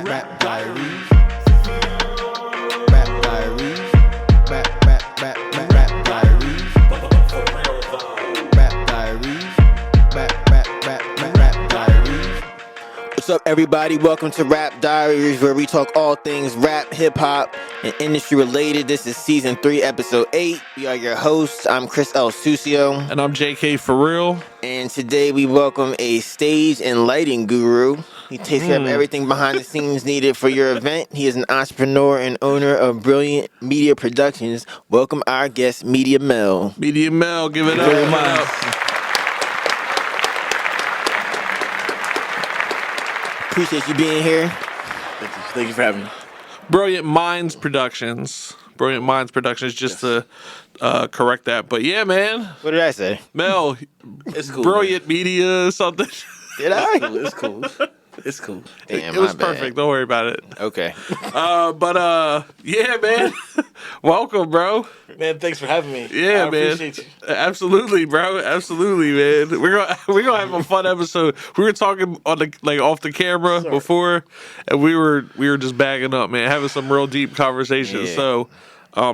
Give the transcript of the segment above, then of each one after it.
Rap Diaries. Rap Diaries. Rap Diaries. Rap Diaries. Rap Diaries. What's up, everybody? Welcome to Rap Diaries, where we talk all things rap, hip-hop, and industry related. This is season 3, episode 8. We are your hosts. I'm Chris L. Sucio. And I'm J.K.Forreal. And today we welcome a stage and lighting guru. He takes care of everything behind the scenes needed for your event. He is an entrepreneur and owner of Brilliant Media Productions. Welcome our guest, Media Mel. Media Mel, give it up. Very Give it up. Appreciate you being here. Thank you for having me. Brilliant Minds Productions. Brilliant Minds Productions, just to correct that. But yeah, man. What did I say? Mel, It's cool. Brilliant Media something. Did I? Man. It's cool. It's cool. Damn, It was my bad. perfect. Don't worry about it. Okay. Yeah, man. Welcome, bro. Man, thanks for having me. Yeah, I man. appreciate you. Absolutely, bro. Absolutely, man. We're gonna have a fun episode. We were talking on the off the camera before, and we were just bagging up, man, having some real deep conversations. Yeah. So,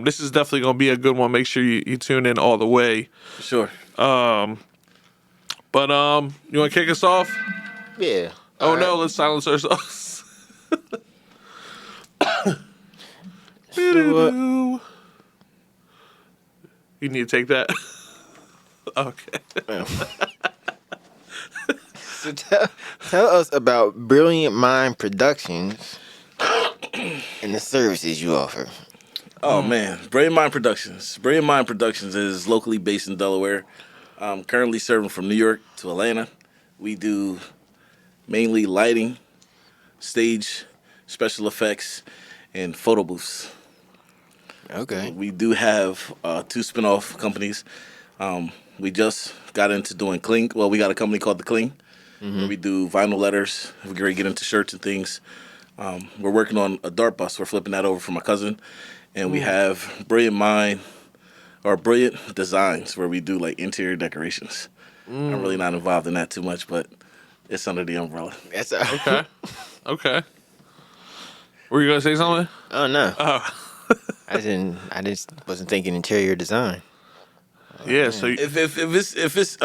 this is definitely gonna be a good one. Make sure you tune in all the way. For sure. But you want to kick us off? Yeah. Oh no, let's silence ourselves. So, You need to take that. Okay. so tell us about Brilliant Mind Productions and the services you offer. Oh, man. Brilliant Mind Productions. Brilliant Mind Productions is locally based in Delaware. I'm currently serving from New York to Atlanta. We do mainly lighting, stage, special effects, and photo booths. Okay. We do have 2 spin-off companies. We just got into doing Cling. Well, we got a company called The Cling, where we do vinyl letters. We're going to get into shirts and things. We're working on a dart bus. We're flipping that over for my cousin. And we have Brilliant Mind, or Brilliant Designs, where we do like interior decorations. I'm really not involved in that too much, but it's under the umbrella. That's Okay. Okay. Were you gonna say something? Oh no. Oh. I just wasn't thinking interior design. Yeah. So If it's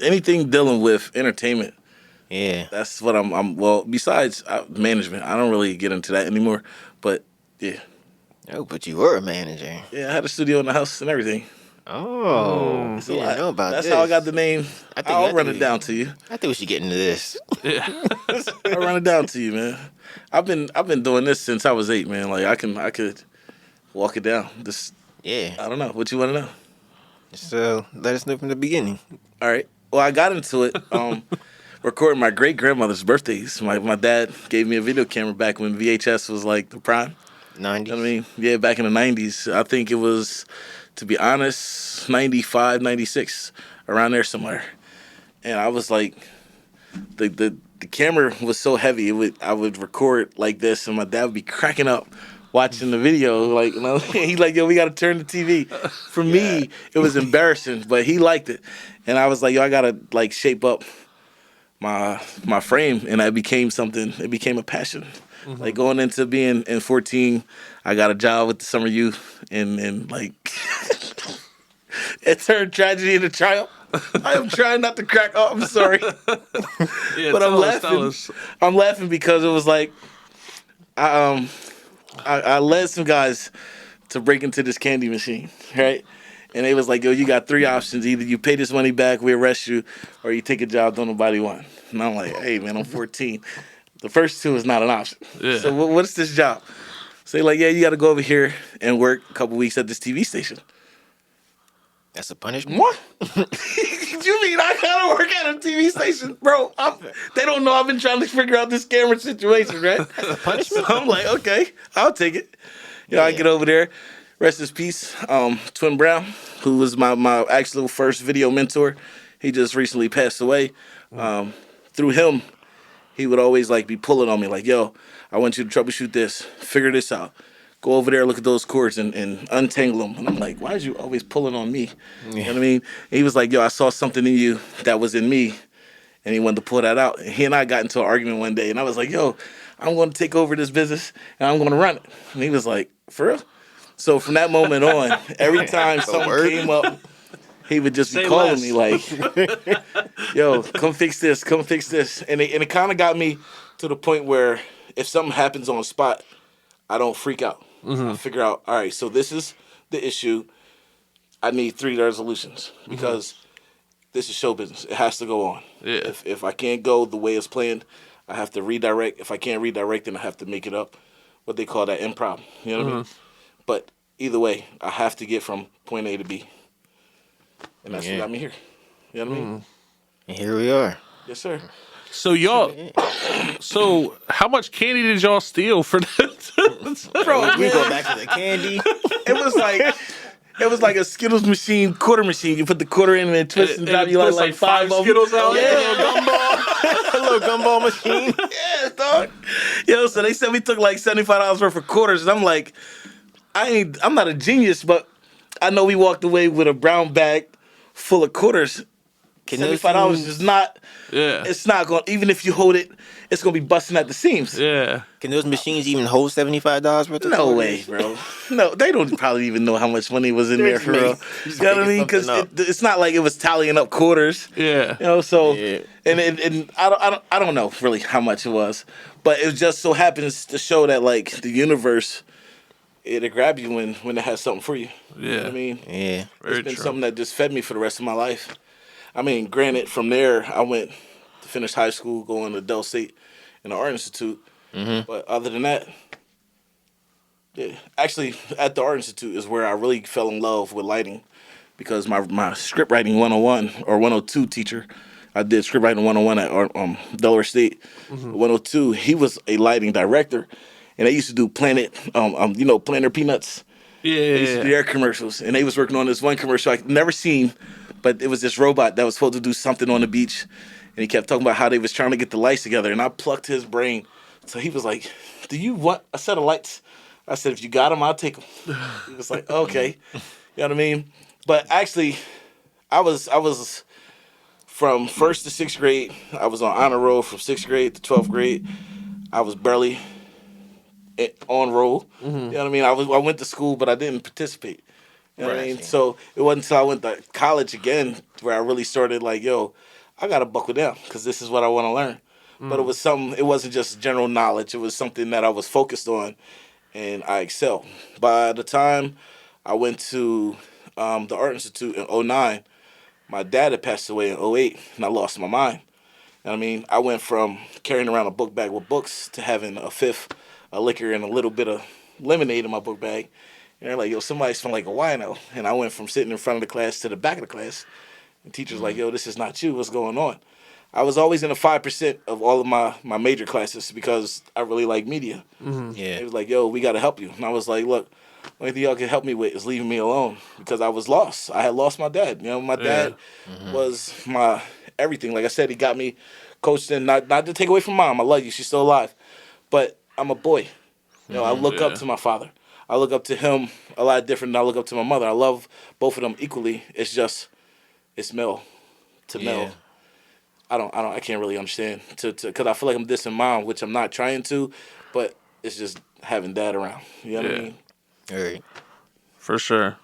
anything dealing with entertainment, Yeah. that's what I'm. Well, besides management, I don't really get into that anymore. But yeah, Oh, but you were a manager. I had a studio in the house and everything. Oh, It's a didn't lot. know about That's this. how I got the name. I think I'll run it down to you. I think we should get into this. I'll run it down to you, man. I've been doing this since I was 8, man. Like I could walk it down. Just Yeah. I don't know what you want to know. So let us know from the beginning. All right. Well, I got into it recording my great grandmother's birthdays. My dad gave me a video camera back when VHS was like the prime. 90s. I mean, yeah, back in the 90s. I think it was, to be honest, 95, 96, around there somewhere. And I was like, the camera was so heavy, I would record like this, and my dad would be cracking up watching the video. Like, you know, he's like, yo, we got to turn the TV. For me, it was embarrassing, but he liked it. And I was like, yo, I got to, like, shape up my frame, and that became something. It became a passion. Like going into being in 14, I got a job with the summer youth, and like it turned tragedy into triumph. I am trying not to crack up. I'm sorry, yeah, but I'm tell us, tell laughing. us. I'm laughing because it was like I led some guys to break into this candy machine, right? And they was like, yo, you got 3 options. Either you pay this money back, we arrest you, or you take a job don't nobody want. And I'm like, hey, man, I'm 14. The first 2 is not an option. Yeah. So what's this job? So they're like, yeah, you got to go over here and work a couple weeks at this TV station. That's a punishment. What? You mean I got to work at a TV station? Bro, they don't know I've been trying to figure out this camera situation, right? That's a punishment? So I'm like, okay, I'll take it. I get over there. Rest in peace, Twin Brown, who was my actual first video mentor. He just recently passed away. Through him, he would always like be pulling on me like, yo, I want you to troubleshoot this, figure this out. Go over there, look at those cords and untangle them. And I'm like, why is you always pulling on me? You know what I mean? And he was like, yo, I saw something in you that was in me. And he wanted to pull that out. And he and I got into an argument one day. And I was like, yo, I'm going to take over this business and I'm going to run it. And he was like, for real? So from that moment on, every time something came up, he would just be calling me like, yo, come fix this, come fix this. And it kind of got me to the point where if something happens on the spot, I don't freak out. I figure out, all right, so this is the issue. I need 3 resolutions because this is show business. It has to go on. Yeah. If I can't go the way it's planned, I have to redirect. If I can't redirect, then I have to make it up. What they call that improv. You know what I mean? But either way, I have to get from point A to B. And that's what got me here. You know what I mean? And here we are. Yes, sir. So y'all, so how much candy did y'all steal for that? Bro, We go back to the candy. It was like a Skittles machine, quarter machine. You put the quarter in and then twist and drop. You like 5 of them. Skittles out. Yeah, a little gumball. A little gumball machine. Yeah, dog. Yo, so they said we took like $75 worth of quarters, and I'm like, I'm not a genius, but I know we walked away with a brown bag full of quarters. $75 is not. Yeah. It's not going. Even if you hold it, it's gonna be busting at the seams. Yeah. Can those machines even hold $75 worth of No quarters? way, bro. No, they don't probably even know how much money was in there for real. You know what I mean? Because it's not like it was tallying up quarters. Yeah. You know, so and I don't know really how much it was, but it just so happens to show that like the universe, it'll grab you when it has something for you. Yeah. You know what I mean? Yeah. It's been something that just fed me for the rest of my life. I mean, granted, from there I went to finish high school, going to Del State in the Art Institute. But other than that, yeah, actually, at the Art Institute is where I really fell in love with lighting, because my script writing 101 or 102 teacher, I did script writing 101 at Delaware State. 102, he was a lighting director, and they used to do Planet Peanuts. Yeah. They used to do their commercials, and they was working on this one commercial I'd never seen, but it was this robot that was supposed to do something on the beach, and he kept talking about how they was trying to get the lights together, and I plucked his brain. So he was like, do you want a set of lights? I said, if you got them, I'll take them. He was like, okay. You know what I mean? But actually, I was from 1st to 6th grade, I was on honor roll. From 6th grade to 12th grade, I was barely on roll. You know what I mean? I went to school, but I didn't participate. You know what I mean? So it wasn't until I went to college again where I really started like, yo, I got to buckle down because this is what I want to learn. But it was something, it wasn't just general knowledge. It was something that I was focused on, and I excelled. By the time I went to the Art Institute in 2009, my dad had passed away in 2008, and I lost my mind. And I mean, I went from carrying around a book bag with books to having a fifth of liquor and a little bit of lemonade in my book bag. And they're like, yo, somebody smell like a wino. And I went from sitting in front of the class to the back of the class. And teachers like, yo, this is not you. What's going on? I was always in the 5% of all of my major classes because I really like media. Yeah. It was like, yo, we got to help you. And I was like, look, only thing y'all can help me with is leaving me alone because I was lost. I had lost my dad. You know, my dad was my everything. Like I said, he got me coached in, not to take away from mom. I love you. She's still alive. But I'm a boy. You know, I look up to my father. I look up to him a lot different than I look up to my mother. I love both of them equally. It's just, it's male to male. I can't really understand because I feel like I'm dissing mom, which I'm not trying to, but it's just having dad around. You know what I mean? All right. For sure.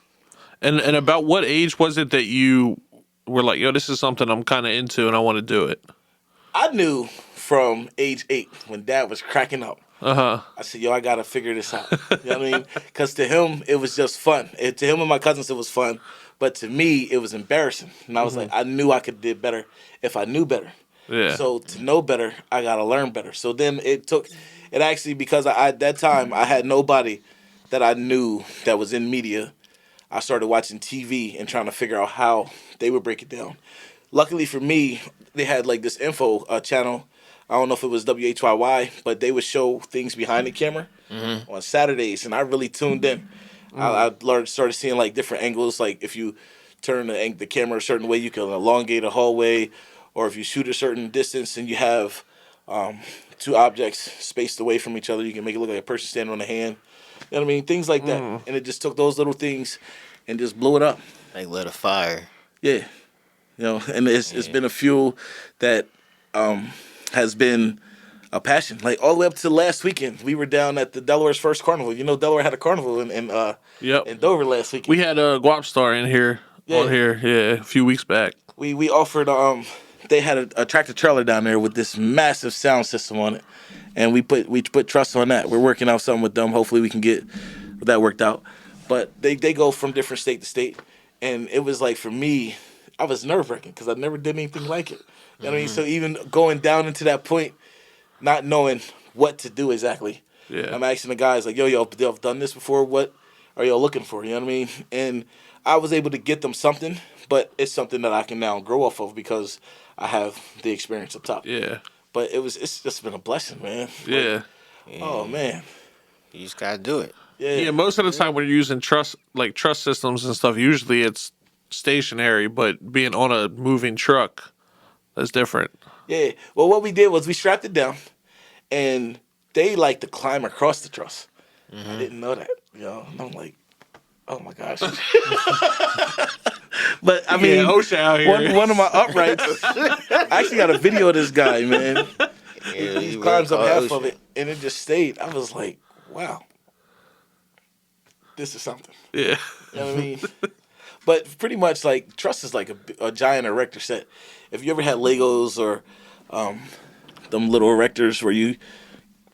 And about what age was it that you were like, yo, this is something I'm kind of into and I want to do it? I knew from age 8 when dad was cracking up. Uh-huh. I said, yo, I got to figure this out. You know what I mean? Because to him, it was just fun. To him and my cousins, it was fun. But to me, it was embarrassing. And I was like, I knew I could do better if I knew better. Yeah. So to know better, I got to learn better. So then it actually, because at that time, I had nobody that I knew that was in media. I started watching TV and trying to figure out how they would break it down. Luckily for me, they had like this info channel. I don't know if it was WHYY, but they would show things behind the camera on Saturdays, and I really tuned in. I started seeing like different angles. Like if you turn the camera a certain way, you can elongate a hallway, or if you shoot a certain distance and you have 2 objects spaced away from each other, you can make it look like a person standing on a hand. You know what I mean? Things like that. And it just took those little things and just blew it up. Like lit a fire. Yeah. You know, and it's been a fuel that has been a passion. Like all the way up to last weekend, we were down at the Delaware's first carnival. You know, Delaware had a carnival Yep. in Dover last weekend. We had a Guap Star in here on Yeah. here, yeah, a few weeks back. We offered they had a tractor trailer down there with this massive sound system on it, and we put trust on that. We're working out something with them. Hopefully, we can get that worked out. But they go from different state to state, and it was like for me, I was nerve wracking because I never did anything like it. You know what I mean? So even going down into that point, not knowing what to do exactly, Yeah. I'm asking the guys like, yo, I've done this before. What are y'all looking for? You know what I mean? And I was able to get them something, but it's something that I can now grow off of because I have the experience up top. Yeah. But it's just been a blessing, man. Yeah. Oh man. You just gotta do it. Yeah, most of the time when you're using truss systems and stuff, usually it's stationary, but being on a moving truck, that's different. Yeah. Well, what we did was we strapped it down, and they like to climb across the truss. I didn't know that, you know. And I'm like, oh my gosh. But I mean, OSHA out here. one of my uprights. I actually got a video of this guy, man. Yeah, He you climbs up really half call of it, and it just stayed. I was like, wow, this is something. Yeah. You know what I mean? But pretty much like truss is like a giant erector set. If you ever had Legos or them little erectors where you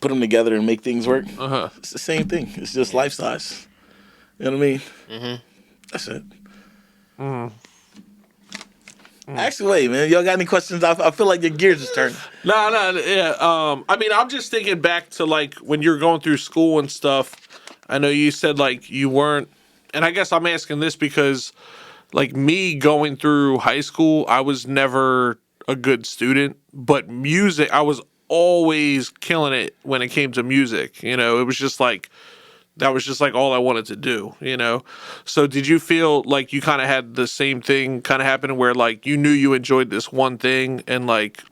put them together and make things work, it's the same thing. It's just life size. You know what I mean? Mm-hmm. That's it. Actually, wait, man. Y'all got any questions? I feel like your gears is turning. No, yeah. I mean, I'm just thinking back to like when you're going through school and stuff. I know you said like you weren't, and I guess I'm asking this because, like me going through high school, I was never a good student, but music, I was always killing it when it came to music. You know, it was just like that was just like all I wanted to do, you know? So did you feel like you kind of had the same thing kind of happen where like you knew you enjoyed this one thing and like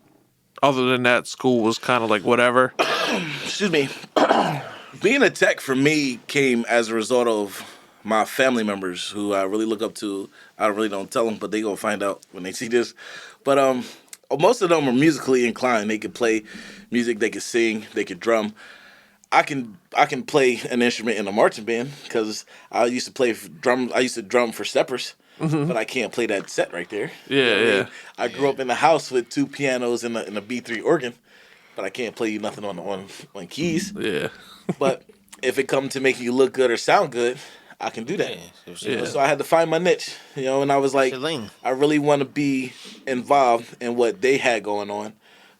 other than that school was kind of like whatever? Excuse me. Being a tech for me came as a result of my family members who I really look up to. I really don't tell them, but they gonna find out when they see this. But most of them are musically inclined. They could play music, they could sing, they could drum. I can play an instrument in a marching band because I used to play drum. I used to drum for steppers, but I can't play that set right there. Yeah, You know what I yeah. mean? I grew up in a house with 2 pianos and a B3 organ, but I can't play you nothing on keys. Yeah. But if it comes to making you look good or sound good, I can do that. Yeah. So I had to find my niche, you know, and I was like, Lane. I really want to be involved in what they had going on,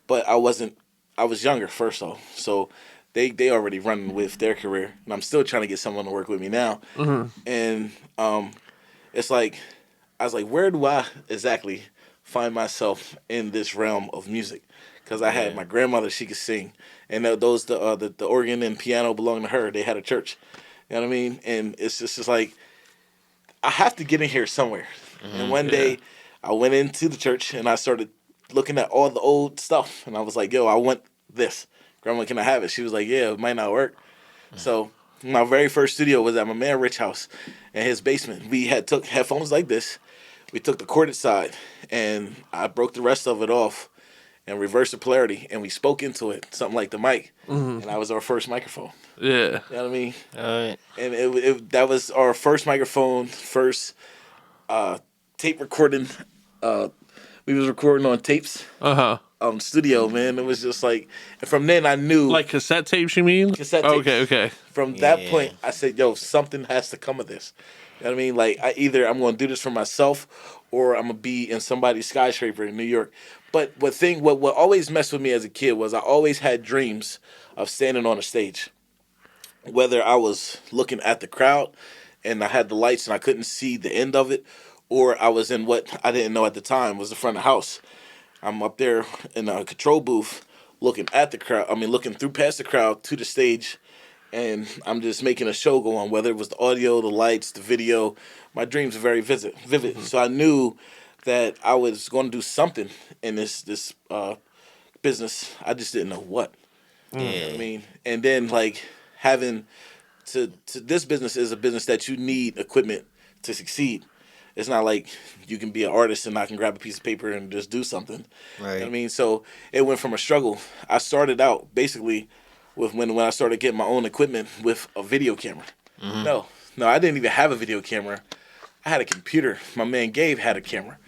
but I wasn't. I was younger first though, so they already running with their career, and I'm still trying to get someone to work with me now. And it's like I was like, where do I exactly find myself in this realm of music? Because I had my grandmother; she could sing, and the organ and piano belonged to her. They had a church, you know what I mean? And it's just like I have to get in here somewhere. And one day, I went into the church and I started looking at all the old stuff, and I was like, "Yo, I want this. Grandma, can I have it?" She was like, "Yeah, it might not work." So my very first studio was at my man Rich house in his basement. We had took headphones like this. We took the corded side, and I broke the rest of it off and reversed the polarity, and we spoke into it, something like the mic, and that was our first microphone. Yeah. You know what I mean? All right. And that was our first microphone, first tape recording. We was recording on tapes. Studio, man. It was just like, and from then I knew. Like cassette tapes, you mean? Cassette Oh, tapes. okay. From that point, I said, "Yo, something has to come of this." You know what I mean? Like, I'm going to do this for myself, or I'm gonna be in somebody's skyscraper in New York. But what always messed with me as a kid was I always had dreams of standing on a stage, whether I was looking at the crowd and I had the lights and I couldn't see the end of it, or I was in what I didn't know at the time was the front of the house. I'm up there in a control booth looking at the crowd. I mean, looking through past the crowd to the stage, and I'm just making a show go on, whether it was the audio, the lights, the video. My dreams were very vivid. So I knew that I was going to do something in this business. I just didn't know what. Yeah. You know what I mean? And then, like, having to this business is a business that you need equipment to succeed. It's not like you can be an artist and I can grab a piece of paper and just do something. You know what I Right. mean? So it went from a struggle. I started out basically with when I started getting my own equipment with a video camera. Mm-hmm. No, I didn't even have a video camera. I had a computer. My man Gabe had a camera.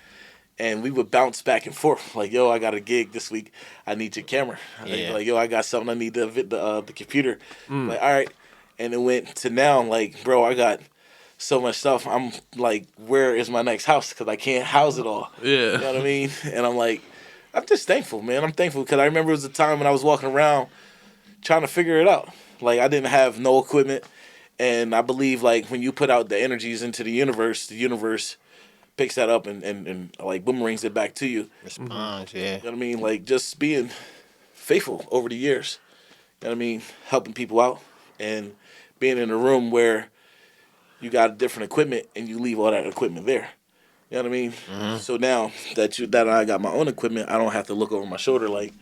And we would bounce back and forth. Like, yo, I got a gig this week. I need your camera. Yeah. Like, yo, I got something. I need the computer. Like, all right. And it went to now, like, bro, I got so much stuff. I'm like, where is my next house? Because I can't house it all. Yeah. You know what I mean? And I'm like, I'm just thankful, man. I'm thankful because I remember it was a time when I was walking around trying to figure it out. Like, I didn't have no equipment. And I believe, like, when you put out the energies into the universe picks that up and like boomerangs it back to you. Response, yeah. You know what I mean? Like just being faithful over the years. You know what I mean? Helping people out and being in a room where you got different equipment and you leave all that equipment there. You know what I mean? So now that I got my own equipment, I don't have to look over my shoulder like,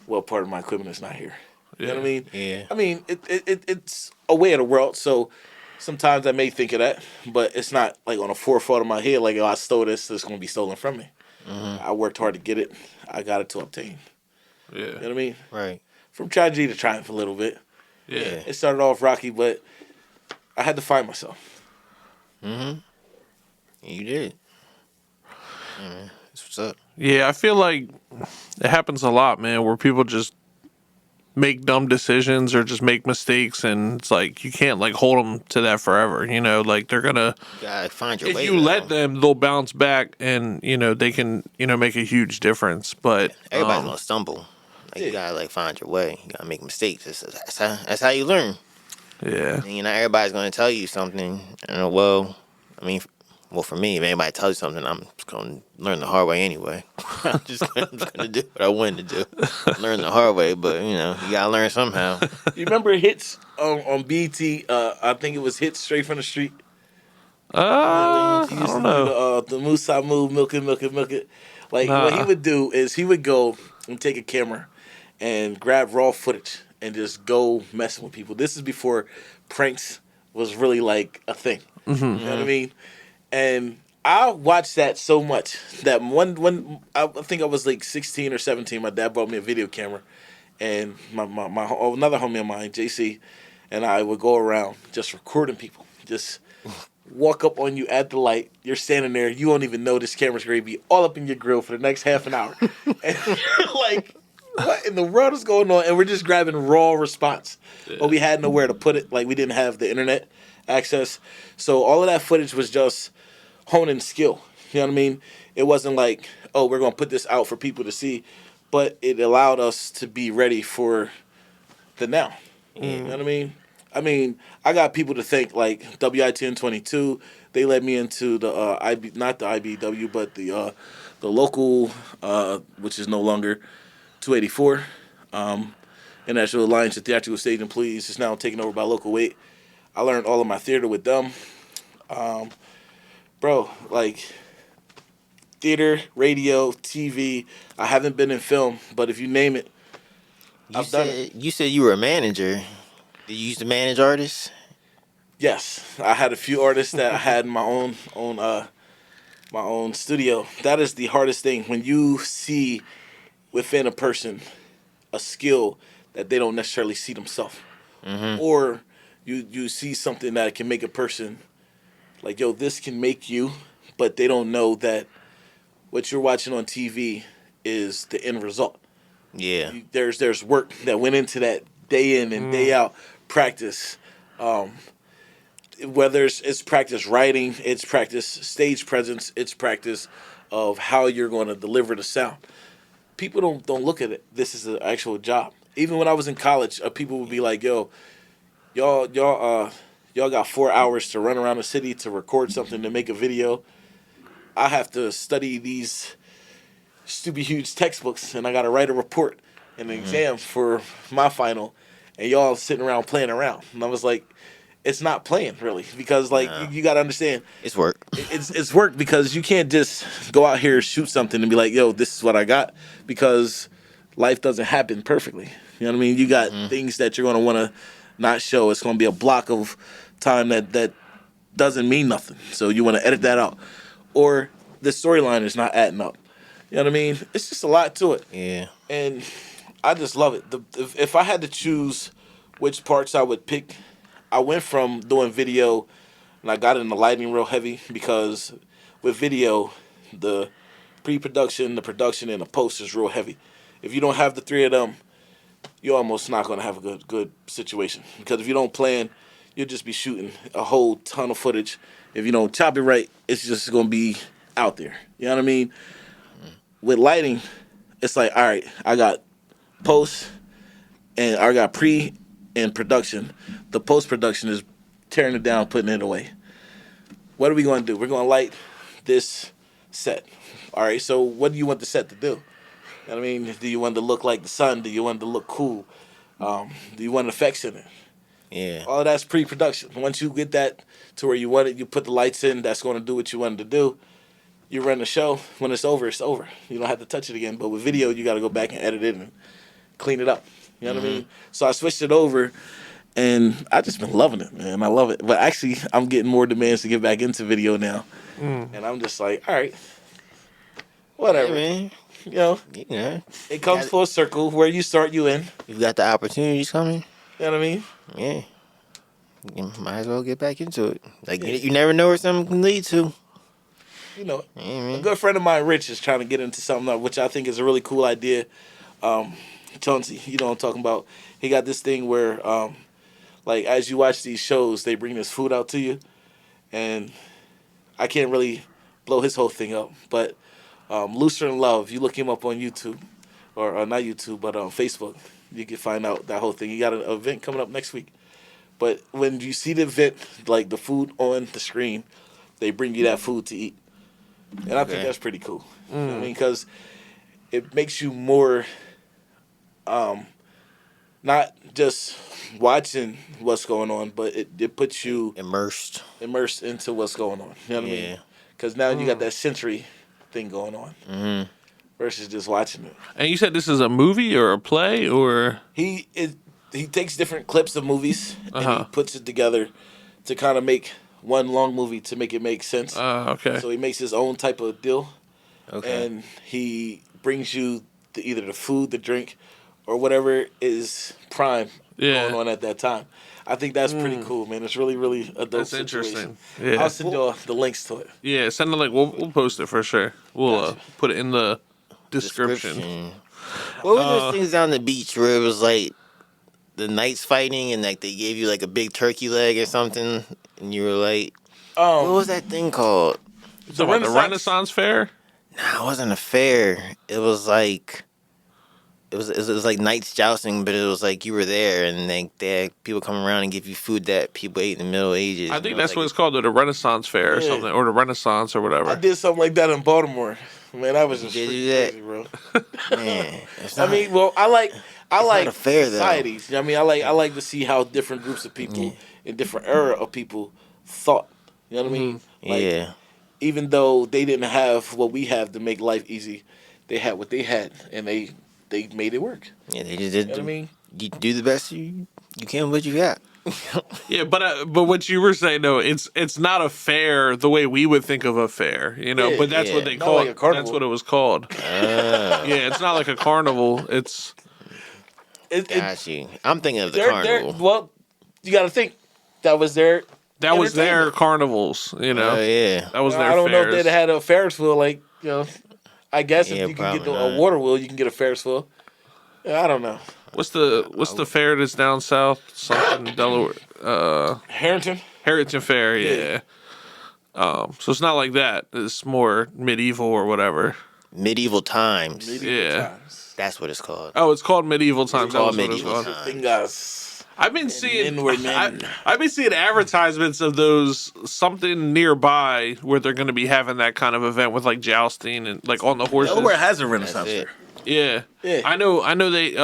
well, part of my equipment is not here. You know what I mean? Yeah. I mean, it's a way of the world. So sometimes I may think of that, but it's not like on a forefront of my head, like, oh, I stole this, it's going to be stolen from me. I worked hard to get it. I got it to obtain. Yeah. You know what I mean? Right. From tragedy to triumph a little bit. Yeah. It started off rocky, but I had to find myself. Mm-hmm. You did. That's what's up. Yeah, I feel like it happens a lot, man, where people just make dumb decisions or just make mistakes, and it's like you can't like hold them to that forever. You know, like they're gonna. You gotta find your If way. you let them, they'll bounce back, and they can make a huge difference. But Everybody's gonna stumble. Like you gotta like find your way. You gotta make mistakes. That's how you learn. yeah, And everybody's gonna tell you something. Well, for me, if anybody tells you something, I'm just gonna learn the hard way anyway. I'm just gonna do what I wanted to do, learn the hard way. But you gotta learn somehow. You remember hits on BT? I think it was hits straight from the street. I He used don't to know. do the Moose I Move, milk it, milk it, milk it. Like what he Nah. would do is he would go and take a camera and grab raw footage and just go messing with people. This is before pranks was really like a thing. You know what I mean? And I watched that so much that when I think I was like 16 or 17, my dad bought me a video camera, and my another homie of mine, JC, and I would go around just recording people, just walk up on you at the light. You're standing there. You won't even know this camera's going to be all up in your grill for the next half an hour. And you're like, what in the world is going on? And we're just grabbing raw response. Yeah. But we had nowhere to put it. Like, we didn't have the internet access. So all of that footage was just honing skill. You know what I mean? It wasn't like, oh, we're going to put this out for people to see. But it allowed us to be ready for the now. You know what I mean? I got people to thank, like WITN 22. They led me into the not the IBW, but the local, which is no longer 284. International Alliance of Theatrical Stage Employees is now taken over by Local Weight. I learned all of my theater with them. Bro, like theater, radio, TV. I haven't been in film, but if you name it, I've done it. You said you were a manager. Did you used to manage artists? Yes, I had a few artists that I had in my own studio. That is the hardest thing when you see within a person a skill that they don't necessarily see themselves, or you see something that can make a person like, yo, this can make you, but they don't know that what you're watching on TV is the end result. Yeah, There's work that went into that day in and day out practice. Whether it's practice writing, it's practice stage presence, it's practice of how you're going to deliver the sound. People don't look at it. This is an actual job. Even when I was in college, people would be like, "Yo, y'all got 4 hours to run around the city to record something to make a video. I have to study these stupid huge textbooks, and I got to write a report and an exam for my final, and y'all sitting around playing around." And I was like, it's not playing really, because like you got to understand, it's work. It's work, because you can't just go out here, shoot something, and be like, yo, this is what I got, because life doesn't happen perfectly. You know what I mean? You got things that you're going to want to not show. It's going to be a block of time that doesn't mean nothing. So you want to edit that out. or the storyline is not adding up. You know what I mean? It's just a lot to it. Yeah. And I just love it. If I had to choose which parts I would pick, I went from doing video and I got in the lighting real heavy because with video, the pre-production, the production, and the post is real heavy. If you don't have the three of them, you're almost not going to have a good situation. Because if you don't plan, you'll just be shooting a whole ton of footage. If you don't chop it right, it's just going to be out there. You know what I mean? With lighting, it's like, all right, I got post and I got pre and production. The post production is tearing it down, putting it away. What are we going to do? We're going to light this set. All right, so what do you want the set to do? You know what I mean? Do you want it to look like the sun? Do you want it to look cool? Do you want effects in it? Yeah. All of that's pre-production. Once you get that to where you want it, you put the lights in, that's going to do what you wanted to do. You run the show. When it's over, it's over. You don't have to touch it again. But with video, you got to go back and edit it and clean it up. You know what I mean? So I switched it over, and I just been loving it, man. I love it. But actually, I'm getting more demands to get back into video now. And I'm just like, all right, whatever. Yeah, man. You know, Yeah. it comes full circle. Where you start, you end. You've got the opportunities coming. You know what I mean? Yeah. You might as well get back into it. Like, you never know where something can lead to. You know, Yeah, a man. good friend of mine, Rich, is trying to get into something which I think is a really cool idea. Chauncey, you know what I'm talking about. He got this thing where, like, as you watch these shows, they bring this food out to you. And I can't really blow his whole thing up. But Looser in Love, you look him up on YouTube. Or not YouTube, but Facebook. You can find out that whole thing. He got an event coming up next week. But when you see the event, like the food on the screen, they bring you that food to eat. And I think that's pretty cool. You know what I mean? Because it makes you more, not just watching what's going on, but it puts you Immersed. into what's going on. You know what I mean? Because now you got that sensory thing going on versus just watching it. And you said this is a movie or a play or He takes different clips of movies and he puts it together to kind of make one long movie to make it make sense. okay. So he makes his own type of deal. Okay. And he brings you either the food, the drink, or whatever is prime going on at that time. I think that's pretty cool, man. It's really, really a dope That's situation. interesting. Yeah. I'll send you all the links to it. Yeah, send a link. We'll post it for sure. We'll put it in the description. What were those things down the beach where it was like the knights fighting and like they gave you like a big turkey leg or something and you were like, what was that thing called? The Renaissance Fair? Nah, it wasn't a fair. It was like it was like knights jousting, but it was like you were there and like they had people come around and give you food that people ate in the Middle Ages. I think that's what it's called, the Renaissance Fair or something, or the Renaissance or whatever. I did something like that in Baltimore. Man, I was just Did freaking you do that? crazy, bro. Man, I mean, well, I like not a fair, though. societies. You know what I mean, I like to see how different groups of people in different era of people thought. You know what I mean? Like, even though they didn't have what we have to make life easy, they had what they had, and they made it work. Yeah, they just did. You know what I mean? You do the best you can with what you got. Yeah, but what you were saying though, it's not a fair the way we would think of a fair, you know. Yeah, but that's what they not call like a it. carnival. That's what it was called. Yeah, it's not like a carnival. It's Got you. I'm thinking of the they're, carnival. well, you got to think that was their carnivals, you know. Oh yeah. That was their I don't know fairs. if they had a Ferris wheel, like, you know. I guess Yeah, if you can get probably a not. water wheel, you can get a Ferris wheel. Yeah, I don't know. What's the fair that's down south? Something Delaware. Harrington? Harrington Fair, yeah. So it's not like that. It's more medieval or whatever. Medieval times. Yeah. Times. That's what it's called. Oh, it's called medieval times. called That was what it's medieval called. times. Thing guys. I've been seeing men were men. I've been seeing advertisements of those something nearby where they're going to be having that kind of event with like jousting and like on the horses. Delaware has a Renaissance That's it. fair. Yeah. Yeah. I know they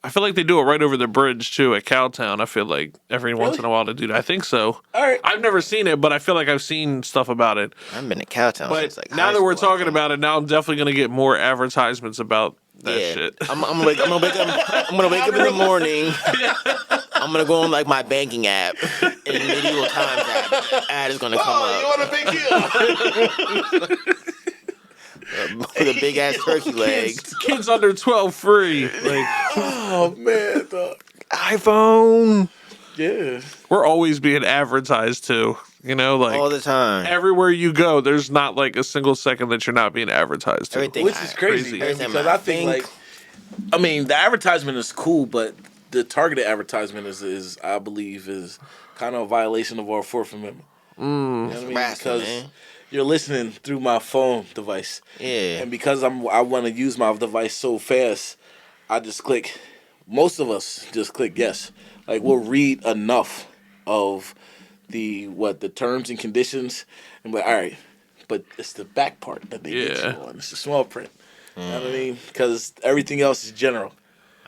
I feel like they do it right over the bridge too at Cowtown. I feel like every once in a while to do that. I think so. All right. I've never seen it, but I feel like I've seen stuff about it. I've been to Cowtown But since like now high that we're school, I talking think. about it, now I'm definitely going to get more advertisements about that Yeah. shit. I'm gonna wake up in the morning. I'm gonna go on like my banking app in medieval times app. Ad is gonna come You up want a big kill? with a big ass turkey leg. Kids under 12 free. Like, Oh man, dog. iPhone Yeah. we're always being advertised to. You know, like all the time. everywhere you go, there's not like a single second that you're not being advertised to. Everything. Which is crazy, Crazy. man, Everything because I I think like, I mean, the advertisement is cool, but the targeted advertisement is I believe is kind of a violation of our Fourth Amendment. You know what I mean? harassment, Because man. you're listening through my phone device, Yeah. and because I want to use my device so fast, I just click. Most of us just click yes. Like we'll read enough of the terms and conditions, and we're all right. But it's the back part that they get Yeah. you on. It's the small print. You know what I mean? Because everything else is general.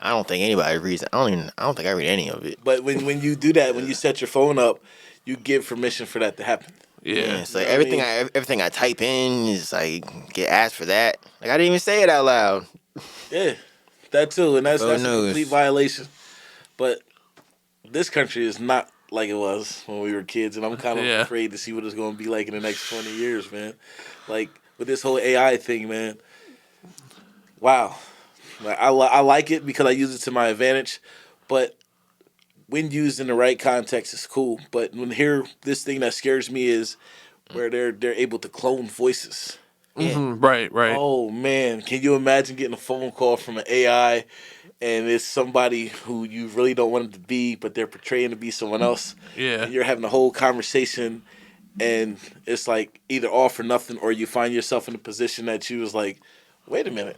I don't think anybody reads it. I don't think I read any of it. But when you do that, when you set your phone up, you give permission for that to happen. Yeah, Yeah. it's like You know what I everything I type in is like get asked for that. Like I didn't even say it out loud. Yeah, that too, and that's Phone a knows. complete violation. But this country is not like it was when we were kids, and I'm kind of Yeah. afraid to see what it's going to be like in the next 20 years, man. Like with this whole AI thing, man. Wow, like, I like it because I use it to my advantage, but when used in the right context, it's cool. But when here, this thing that scares me is where they're able to clone voices. Yeah. Right. Oh man, can you imagine getting a phone call from an AI and it's somebody who you really don't want it to be, but they're portraying to be someone else? Yeah. And you're having a whole conversation, and it's like either all for nothing, or you find yourself in a position that you was like, wait a minute,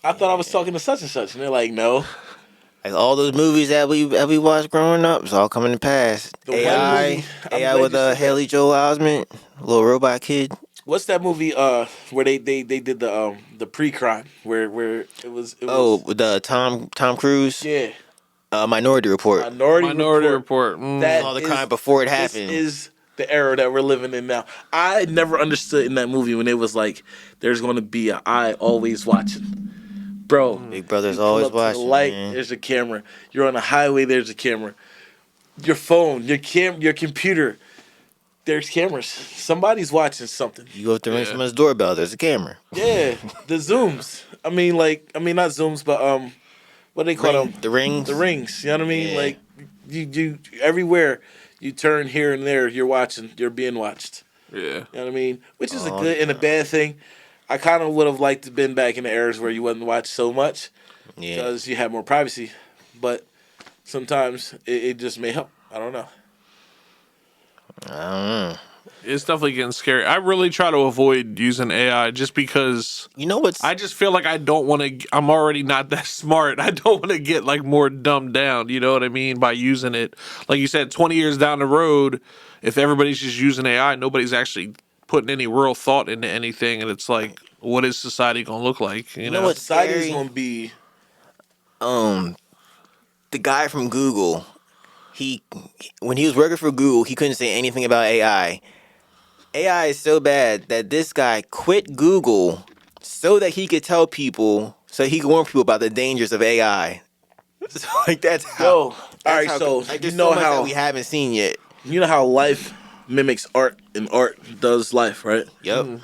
I thought I was talking to such and such, and they're like, no. Like all those movies that we watched growing up, it's all coming to pass. The one AI, movie- I'm AI glad with you said that. Haley Joel Osment, little robot kid. What's that movie? Where they did the pre-crime where it was Oh, with the Tom Cruise, yeah, Minority Report. Minority Report. That All the is- crime before it this happened. is the era that we're living in now. I never understood in that movie when it was like, there's going to be an eye always watching. Bro, Big Brother's you pull always up to the watching. light, Man. there's a camera. You're on a highway, there's a camera. Your phone, your computer, there's cameras. Somebody's watching something. You go up to ring Yeah. someone's doorbell. There's a camera. Yeah, the zooms. I mean, not zooms, but what do they call them? The rings. The rings. You know what I mean? Yeah. Like you everywhere you turn here and there, you're being watched. Yeah. You know what I mean? Which is a All good the and a bad thing. I kind of would have liked to been back in the eras where you wasn't watched so much Yeah. because you had more privacy. But sometimes it just may help. I don't know. I don't know. It's definitely getting scary. I really try to avoid using AI just because You know what's I just feel like I don't want to. I'm already not that smart. I don't want to get like more dumbed down. You know what I mean? By using it, like you said, 20 years down the road, if everybody's just using AI, nobody's actually putting any real thought into anything, and it's like, what is society gonna look like? You know know? what's Society's scary? gonna be The guy from Google, when he was working for Google, he couldn't say anything about AI. AI is so bad that this guy quit Google so that he could tell people, so he could warn people about the dangers of AI. So, like that's how. yo. All that's right, how- so like, you there's know so much that how we haven't seen yet. life mimics art and art does life, right? Yep.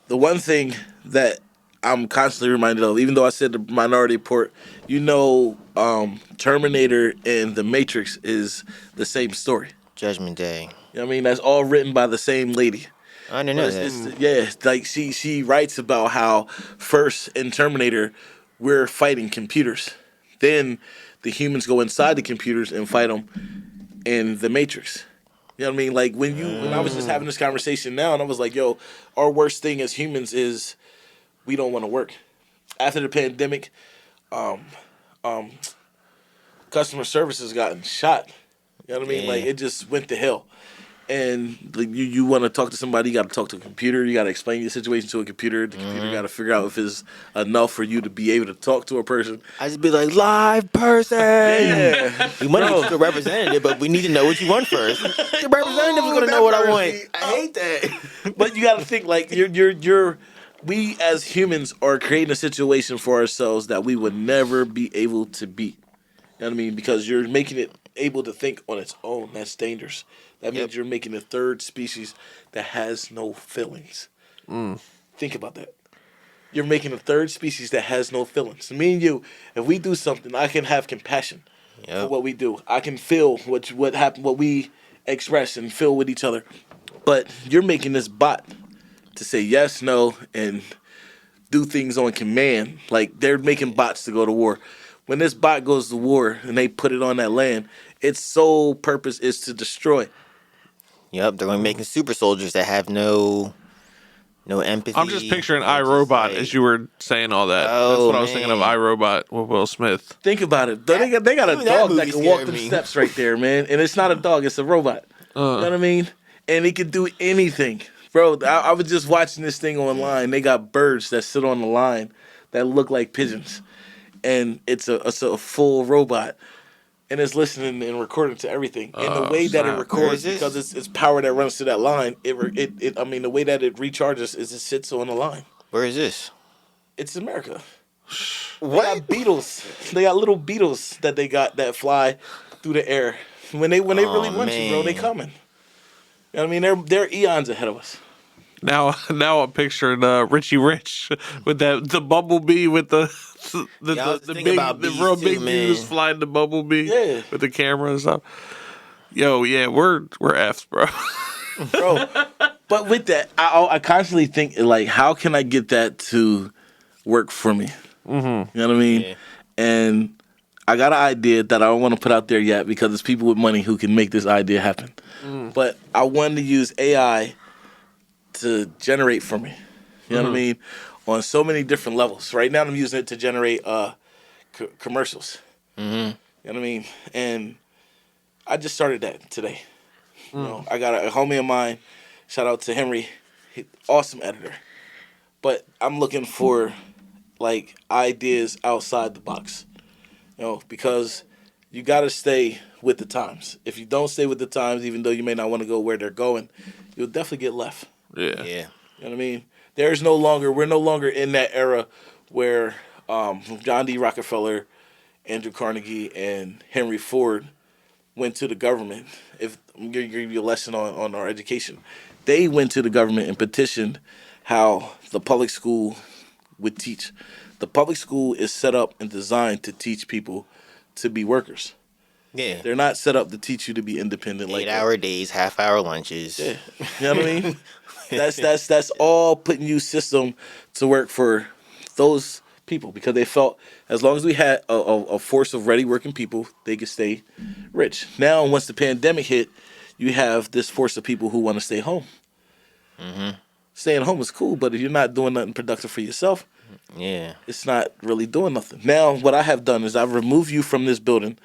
The one thing that I'm constantly reminded of, even though I said the Minority Report, Terminator and The Matrix is the same story. Judgment Day. You know what I mean? That's all written by the same lady. I didn't know that. It's like she writes about how first in Terminator we're fighting computers, then the humans go inside the computers and fight them in the Matrix. You know what I mean? Like when I was just having this conversation now, and I was like, yo, our worst thing as humans is we don't want to work. After the pandemic, customer service has gotten shot. You know what I mean? Yeah. Like it just went to hell. And like, you want to talk to somebody, you got to talk to a computer. You got to explain your situation to a computer. The computer got to figure out if it's enough for you to be able to talk to a person. I just be like, live person. Yeah. We might get you a representative, but we need to know what you want first. The representative's gonna know what I want. I hate that. But you got to think like we as humans are creating a situation for ourselves that we would never be able to beat. You know what I mean? Because you're making it able to think on its own. That's dangerous. That means Yep. you're making a third species that has no feelings. Think about that. You're making a third species that has no feelings. Me and you, if we do something, I can have compassion for Yep. what we do. I can feel what happened, what we express and feel with each other. But you're making this bot to say yes, no, and do things on command. Like they're making bots to go to war. When this bot goes to war and they put it on that land, its sole purpose is to destroy. Yep. They're going to be making super soldiers that have no empathy. I'm just picturing They're just iRobot like, as you were saying all that. That's oh what I was thinking of man. iRobot with Will Smith. Think about it. They got a Even that dog that movie can walk scared them me. steps right there, man. And it's not a dog, it's a robot. You know what I mean? And it can do anything. Bro, I was just watching this thing online. They got birds that sit on the line that look like pigeons. And it's a full robot. And it's listening and recording to everything. And the way that it snap. Where records, is this? because it's power that runs to that line, I mean, the way that it recharges is it sits on the line. Where is this? It's America. They What? got beetles. They got little beetles that they got that fly through the air. When they really want you, bro, they man. coming. You know what I mean? They're eons ahead of us. Now I'm picturing Richie Rich with the bumblebee with the Yeah, I was the thinking big about the bees real too, big man. dudes flying the bumblebee Yeah. with the camera and stuff. Yo, yeah, we're F's, bro. Bro. But with that, I constantly think like, how can I get that to work for me? Mm-hmm. You know what I mean? Yeah. And I got an idea that I don't want to put out there yet because it's people with money who can make this idea happen. But I wanted to use AI to generate for me. You know what I mean? On so many different levels. Right now, I'm using it to generate commercials. You know what I mean? And I just started that today. You know, I got a homie of mine. Shout out to Henry, awesome editor. But I'm looking for like ideas outside the box. You know, because you got to stay with the times. If you don't stay with the times, even though you may not want to go where they're going, you'll definitely get left. Yeah. Yeah. You know what I mean? We're no longer in that era where John D. Rockefeller, Andrew Carnegie, and Henry Ford went to the government. If I'm going to give you a lesson on our education, they went to the government and petitioned how the public school would teach. The public school is set up and designed to teach people to be workers. Yeah. They're not set up to teach you to be independent. 8-hour days, half-hour lunches. Yeah. You know what I mean? That's all putting you system to work for those people because they felt as long as we had a force of ready working people, they could stay rich. Now, once the pandemic hit, you have this force of people who want to stay home. Staying home is cool, but if you're not doing nothing productive for yourself, Yeah. it's not really doing nothing. Now, what I have done is I've removed you from this building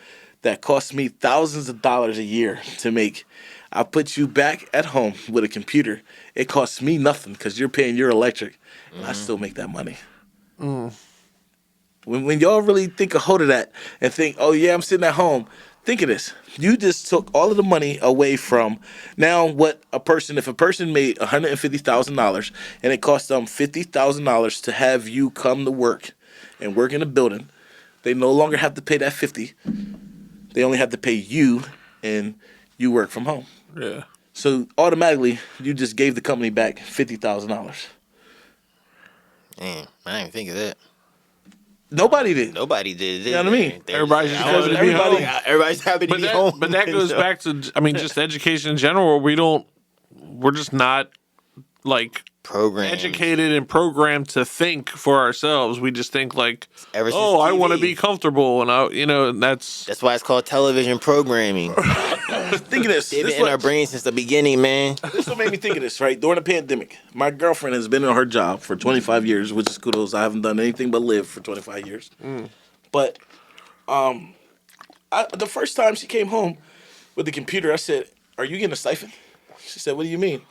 that costs me thousands of dollars a year to make. I put you back at home with a computer. It costs me nothing because you're paying your electric, and I still make that money. When y'all really think a hold of that and think, oh yeah, I'm sitting at home, think of this. You just took all of the money away from now what if a person made $150,000 and it cost them $50,000 to have you come to work and work in a building, they no longer have to pay that 50. They only have to pay you and you work from home. Yeah. So automatically you just gave the company back $50,000. Damn, I didn't even think of that. Nobody did. Nobody did. You know what I mean? Everybody's just Because happy to be everybody- home. Everybody's happy to But be home. that goes back to, I mean, just education in general. We're just not like program educated and programmed to think for ourselves. We just think like, Ever since oh, I want to TV. be comfortable, and that's That's why it's called television programming. Think of this. They've This been in our what, brains since the beginning, man. this what made me think of this, right? During the pandemic, my girlfriend has been in her job for 25 years, which is kudos. I haven't done anything but live for 25 years. But the first time she came home with the computer, I said, are you getting a stipend? She said, what do you mean?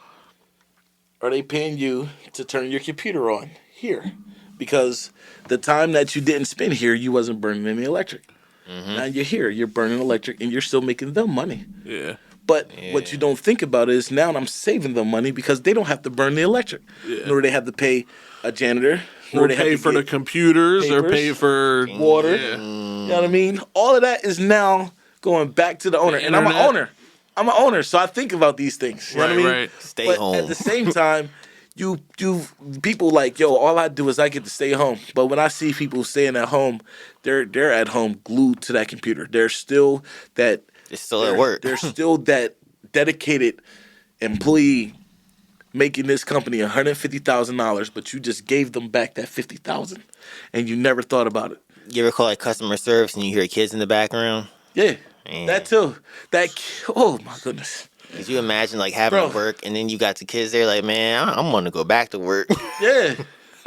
Are they paying you to turn your computer on here? Because the time that you didn't spend here, you wasn't burning any electric. Now you're here, you're burning electric, and you're still making them money. yeah. But what you don't think about is now I'm saving them money because they don't have to burn the electric, nor they have to pay a janitor, nor Or they have pay to for the get computers, or papers, pay for water. Yeah. You know know what I mean? All of that is now going back to the owner. And I'm an owner. So I think about these things. You know what I mean? Right. Stay but home. At the same time, you people like, yo, all I do is I get to stay home. But when I see people staying at home, they're at home glued to that computer. They're still that It's still at work. They're still that dedicated employee making this company $150,000, but you just gave them back that $50,000 and you never thought about it. You ever call like customer service and you hear kids in the background? Yeah. Man. That too. Oh my goodness. Could you imagine like having to work and then you got the kids there like, man, I'm gonna go back to work. Yeah.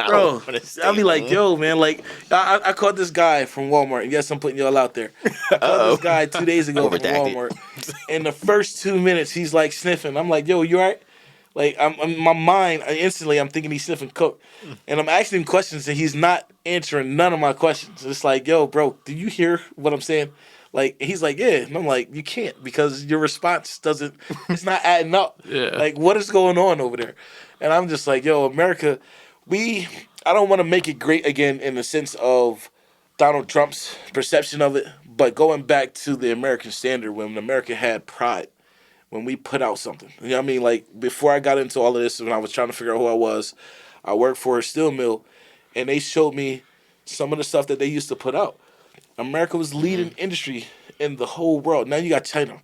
Bro, I'll be like, home. yo, man, like, I caught this guy from Walmart. Yes, I'm putting y'all out there. I caught this guy 2 days ago from Walmart. In the first 2 minutes, he's like sniffing. I'm like, yo, you all right? Like, I'm in my mind, instantly, I'm thinking he's sniffing coke. And I'm asking him questions, and he's not answering none of my questions. It's like, yo, bro, do you hear what I'm saying? Like, he's like, yeah. And I'm like, you can't because your response it's not adding up. Yeah. Like, what is going on over there? And I'm just like, yo, America, I don't want to make it great again in the sense of Donald Trump's perception of it, but going back to the American standard when America had pride, when we put out something. You know what I mean? Like, before I got into all of this, when I was trying to figure out who I was, I worked for a steel mill, and they showed me some of the stuff that they used to put out. America was leading industry in the whole world. Now you got China. You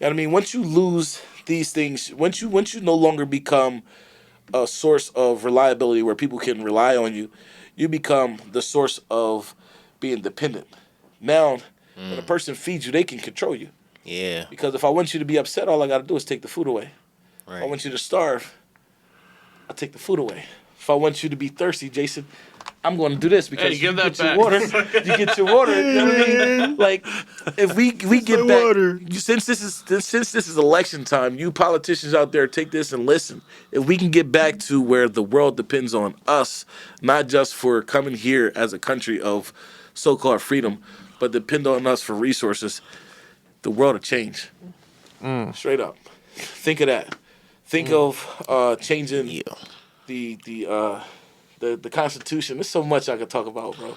know what I mean? Once you lose these things, once you no longer become a source of reliability where people can rely on you, you become the source of being dependent. Now, when a person feeds you, they can control you. Yeah. Because if I want you to be upset, all I got to do is take the food away. Right. If I want you to starve, I take the food away. If I want you to be thirsty, Jason, I'm going to do this because you get your water. You get your water. You know what I mean? Like, if we get back, water. since this is election time, you politicians out there, take this and listen. If we can get back to where the world depends on us, not just for coming here as a country of so-called freedom, but depend on us for resources, the world will change. Straight up. Think of that. Think of changing the Constitution. There's so much I could talk about, bro.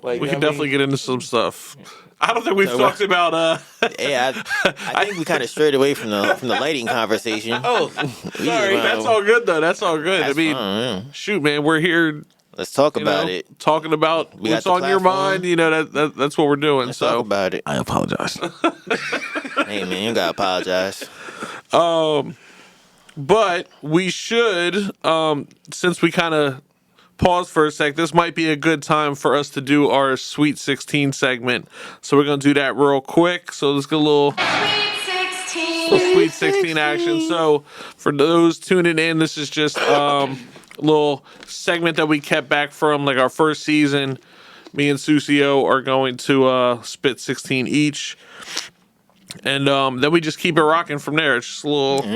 Like, We can definitely get into some stuff. I don't think we've talked about. Yeah, I think we kind of strayed away from the lighting conversation. Oh, sorry. That's all good though. That's all good. That's I mean, fine, yeah. Shoot, man, we're here. Let's talk about it. Talking about We what's got the on your platform. mind. You know that's what we're doing. Let's so talk about it. I apologize. Hey man, you gotta apologize. But we should, since we kind of paused for a sec, this might be a good time for us to do our Sweet 16 segment. So we're going to do that real quick. So let's get a little Sweet 16 action. So for those tuning in, this is just a little segment that we kept back from like our first season. Me and Sucio are going to spit 16 each. And then we just keep it rocking from there. It's just a little, It's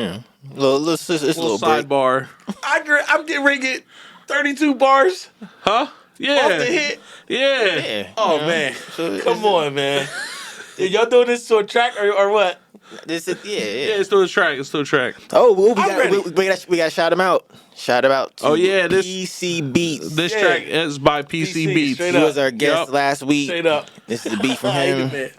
a little break. sidebar. I'm getting ready to get 32 bars Huh? Yeah. off the hit. Yeah. Yeah. Oh, man. Come on, man. Y'all doing this to a track or what? This is Yeah, it's still a track. It's still a track. Oh, we ready. got to shout him out. Shout him out. To Oh, yeah, this- PC Beatz. This Yeah. track is by PC Beatz. straight He up. was our guest Yup. last week. Straight up. This is the beat from I hate it, him. man.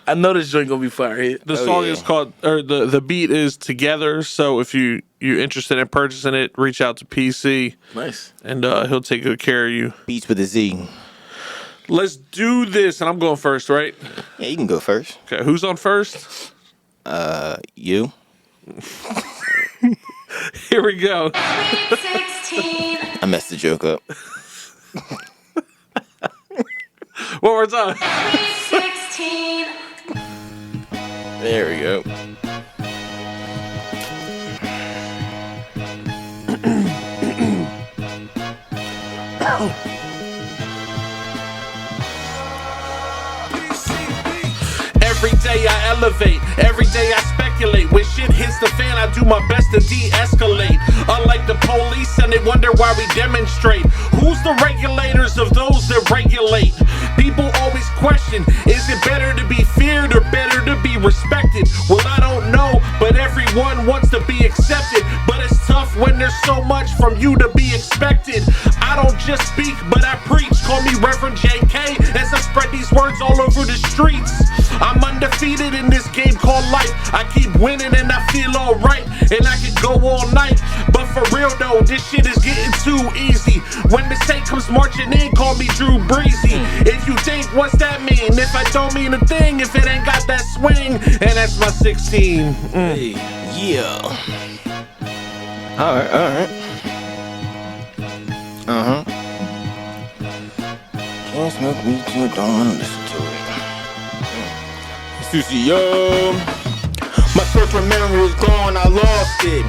I know this joint gonna be fire. Hit. The song yeah. is called, or the beat is Together. So if you're interested in purchasing it, reach out to PC Nice. and he'll take good care of you. Beats with a Z. Let's do this, and I'm going first, right? Yeah, you can go first. Okay, who's on first? You. Here we go. I messed the joke up. One more time. There we go. Every day I elevate, every day I speculate. When shit hits the fan, I do my best to de-escalate. Unlike the police, and they wonder why we demonstrate. Who's the regulators of those that regulate? People always question, is it better to be feared or better to be respected? Well, I don't know, but everyone wants to be accepted. But it's tough when there's so much from you to be expected. I don't just speak, but I preach. Call me Reverend J.K. as I spread these words all over the streets. I'm undefeated in this game called life. I keep winning and I feel alright, and I could go all night. But for real though, this shit is getting too easy. When the state comes marching in, call me Drew Breezy. If you think, what's that mean? If I don't mean a thing, if it ain't got that swing, and that's my 16. Hey, yeah. Alright. Can't smoke weed till dawn, listen to it. Sucio. My search for memory is gone, I lost it.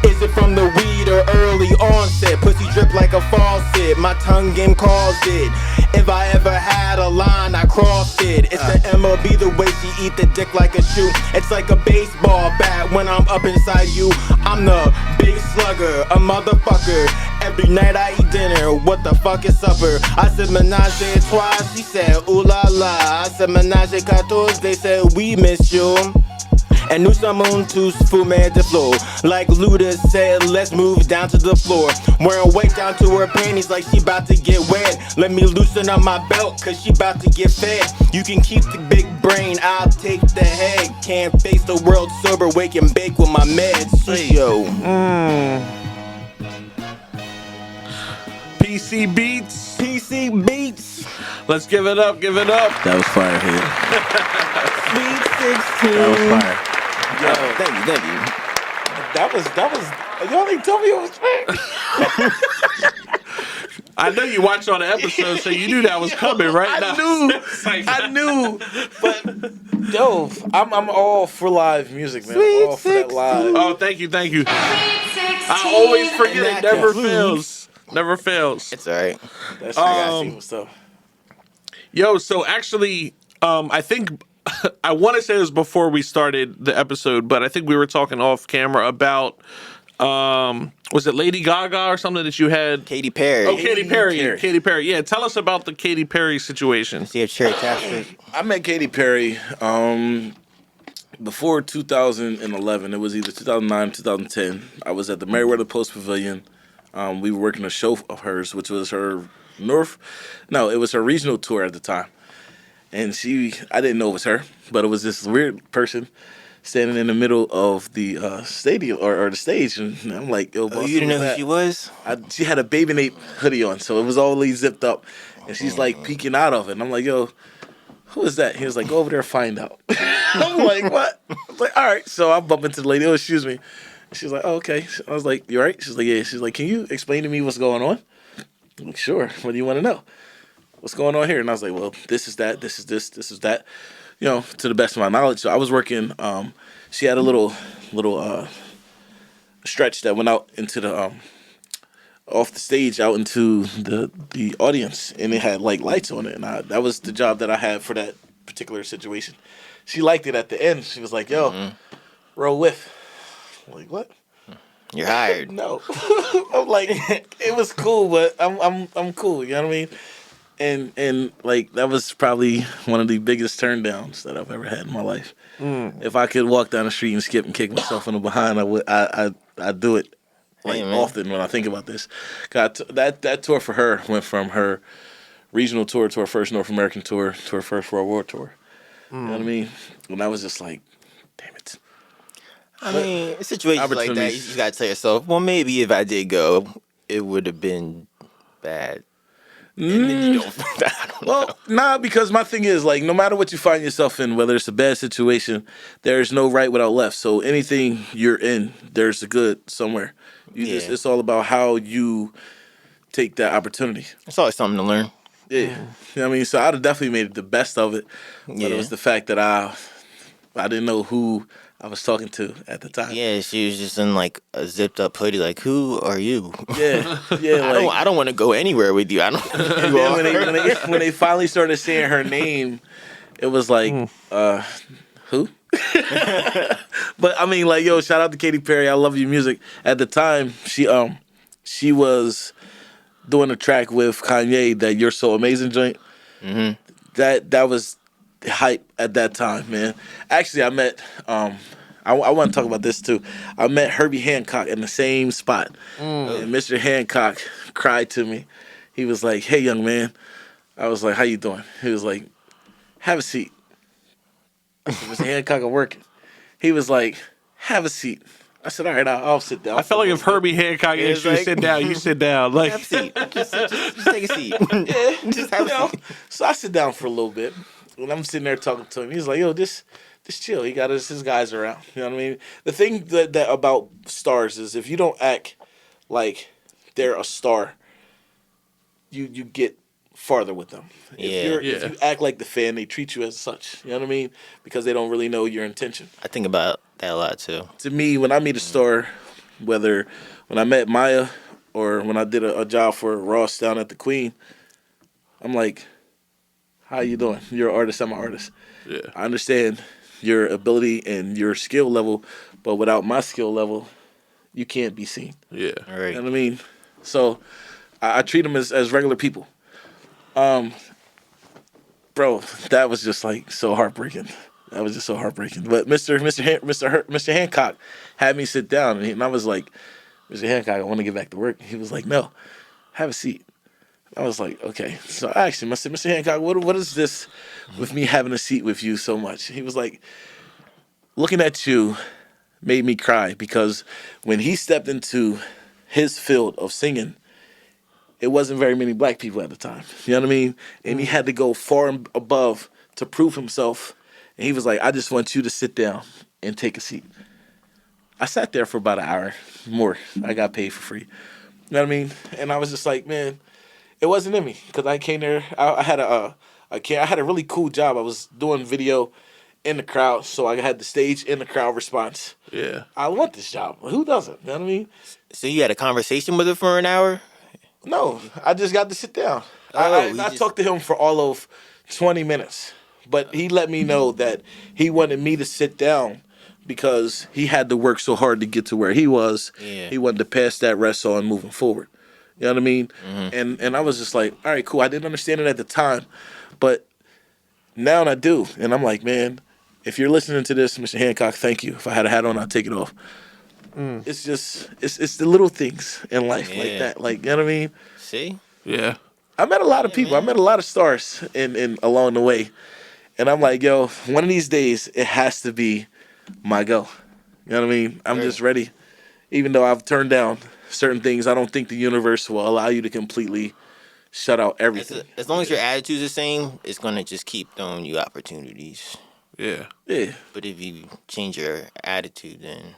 Is it from the weed or early onset? Pussy drip like a faucet, my tongue game caused it. If I ever had a line, I crossed it. It's the MLB, the way she eat the dick like a shoe. It's like a baseball bat when I'm up inside you. I'm the big slugger, a motherfucker. Every night I eat dinner, what the fuck is supper? I said menage a trois, she said ooh la la. I said menage a quatorze, they said we miss you. And nous sommes tous fumés de flow. Like Luda said, let's move down to the floor. Wearing weight down to her panties like she about to get wet. Let me loosen up my belt, cause she about to get fed. You can keep the big brain, I'll take the head. Can't face the world sober, wake and bake with my meds. Sucio. PC Beatz. PC Beatz. Let's give it up, give it up. That was fire, Head. Sweet 16. That was fire. Yo, thank you. That was. Y'all didn't tell me it was fake. I know you watched all the episodes, so you knew that was coming, right? I knew. But yo, I'm all for live music, man. Sweet I'm all for that live. Oh, thank you. I always forget. It never fails. Never fails. It's alright. That's got stuff. Yo, so actually, I think I want to say it was before we started the episode, but I think we were talking off camera about was it Lady Gaga or something that you had? Katy Perry. Oh, Katy Perry. Yeah, tell us about the Katy Perry situation. See if Cherry Tapster. I met Katy Perry before 2011. It was either 2009 or 2010. I was at the Meriwether Post Pavilion. We were working a show of hers, which was her it was her regional tour at the time. And I didn't know it was her, but it was this weird person standing in the middle of the stadium or the stage. And I'm like, yo, boss, you didn't know who she was? She had a Baby Nape hoodie on, so it was all zipped up. And she's like peeking out of it. And I'm like, yo, who is that? He was like, go over there and find out. I'm like, what? I was like, all right. So I bump into the lady. Oh, excuse me. She's like, oh, okay. I was like, you all right? She's like, yeah. She's like, can you explain to me what's going on? I'm like, sure. What do you want to know? What's going on here? And I was like, well, this is that, this is this, this is that, to the best of my knowledge. So I was working, she had a little stretch that went out into the, off the stage out into the audience, and it had like lights on it. And that was the job that I had for that particular situation. She liked it at the end. She was like, yo, roll with. I'm like, what? You're hired. No. I'm like, it was cool, but I'm cool, you know what I mean? And like that was probably one of the biggest turndowns that I've ever had in my life. If I could walk down the street and skip and kick myself in the behind, I would. I'd do it often when I think about this. That tour for her went from her regional tour to her first North American tour to her first World War tour. You know what I mean? And I was just like, damn it. I mean, situations like that, you just gotta tell yourself, well, maybe if I did go, it would have been bad. And then you don't know. Nah, because my thing is, like, no matter what you find yourself in, whether it's a bad situation, there's no right without left. So anything you're in, there's a good somewhere. It's all about how you take that opportunity. It's always something to learn. Yeah. You know what I mean? So I'd have definitely made the best of it. But it was the fact that I didn't know who I was talking to at the time. Yeah, she was just in like a zipped up hoodie. Like, who are you? Yeah. I don't want to go anywhere with you. I don't. And then when they finally started saying her name, it was like, who? But I mean, like, yo, shout out to Katy Perry. I love your music. At the time, she was doing a track with Kanye, that "You're So Amazing" joint. That was hype at that time, man. Actually, I I want to talk about this too. I met Herbie Hancock in the same spot, Oh, and Mr. Hancock cried to me. He was like, "Hey, young man." I was like, "How you doing?" He was like, "Have a seat." I said, "Mr. Hancock, I'm working." He was like, "Have a seat." I said, "All right, I'll sit down." I felt like if Herbie Hancock it's asked you to like sit down, you sit down. Like, have a seat. Just take a seat. Yeah, just have a seat. So I sit down for a little bit, and I'm sitting there talking to him. He's like, "Yo, just chill." He got his guys around. You know what I mean? The thing that about stars is if you don't act like they're a star, you get farther with them. Yeah. If you act like the fan, they treat you as such. You know what I mean? Because they don't really know your intention. I think about that a lot too. To me, when I meet a star, whether when I met Maya or when I did a job for Ross down at the Queen, I'm like, "How you doing? You're an artist. I'm an artist. yeah, I understand your ability and your skill level, but without my skill level, you can't be seen." yeah, All You right. know what I mean? So I treat them as regular people. Bro, that was just like so heartbreaking. That was just so heartbreaking. But Mr. Hancock had me sit down, and I was like, "Mr. Hancock, I want to get back to work." He was like, "No, have a seat." I was like, "Okay." So I asked him. I said, "Mr. Hancock, what is this with me having a seat with you so much?" He was like, "Looking at you made me cry because when he stepped into his field of singing, it wasn't very many black people at the time. You know what I mean? And he had to go far and above to prove himself. And he was like, I just want you to sit down and take a seat." I sat there for about an hour more. I got paid for free. You know what I mean? And I was just like, man, it wasn't in me because I came there. I had I had a really cool job. I was doing video in the crowd, so I had the stage in the crowd response. yeah. I want this job. Who doesn't? You know what I mean? So you had a conversation with her for an hour? No, I just got to sit down. Oh, I talked to him for all of 20 minutes, but he let me know that he wanted me to sit down because he had to work so hard to get to where he was. Yeah. He wanted to pass that rest on moving forward. You know what I mean? And I was just like, all right, cool. I didn't understand it at the time, but now I do. And I'm like, man, if you're listening to this, Mr. Hancock, thank you. If I had a hat on, I'd take it off. It's just it's the little things in life like Yeah. that. Like, you know what I mean? See? Yeah. I met a lot of Yeah, people. I man. met a lot of stars in along the way. And I'm like, yo, one of these days it has to be my go. You know what I mean? I'm Right. just ready. Even though I've turned down certain things, I don't think the universe will allow you to completely shut out everything. As long as your attitude's the same, it's gonna just keep throwing you opportunities. Yeah. Yeah. But if you change your attitude, then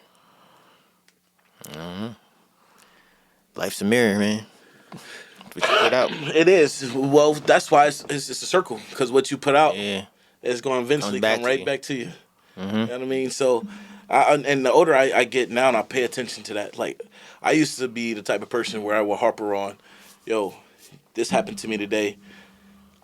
life's a mirror, man. What you put out. It is. Well, that's why it's a circle. Because what you put out Yeah. is going to eventually Comes back come to right you. back to you. You know what I mean? So, and the older I get now, and I pay attention to that. Like, I used to be the type of person where I would harper on, yo, this happened to me today.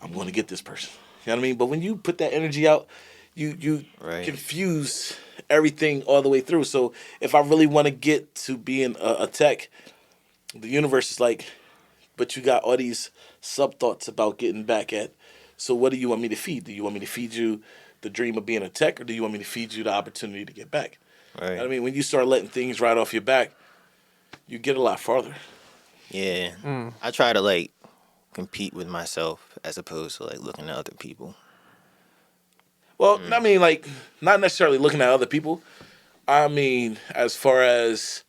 I'm going to get this person. You know what I mean? But when you put that energy out, you Right. confuse everything all the way through. So if I really want to get to being a tech, the universe is like, but you got all these sub thoughts about getting back at. So what do you want me to feed? Do you want me to feed you the dream of being a tech, or do you want me to feed you the opportunity to get back? You know what I Right. mean, when you start letting things right off your back, you get a lot farther. Yeah. I try to like compete with myself as opposed to like looking at other people. Well, I mean, like, not necessarily looking at other people. I mean, as far as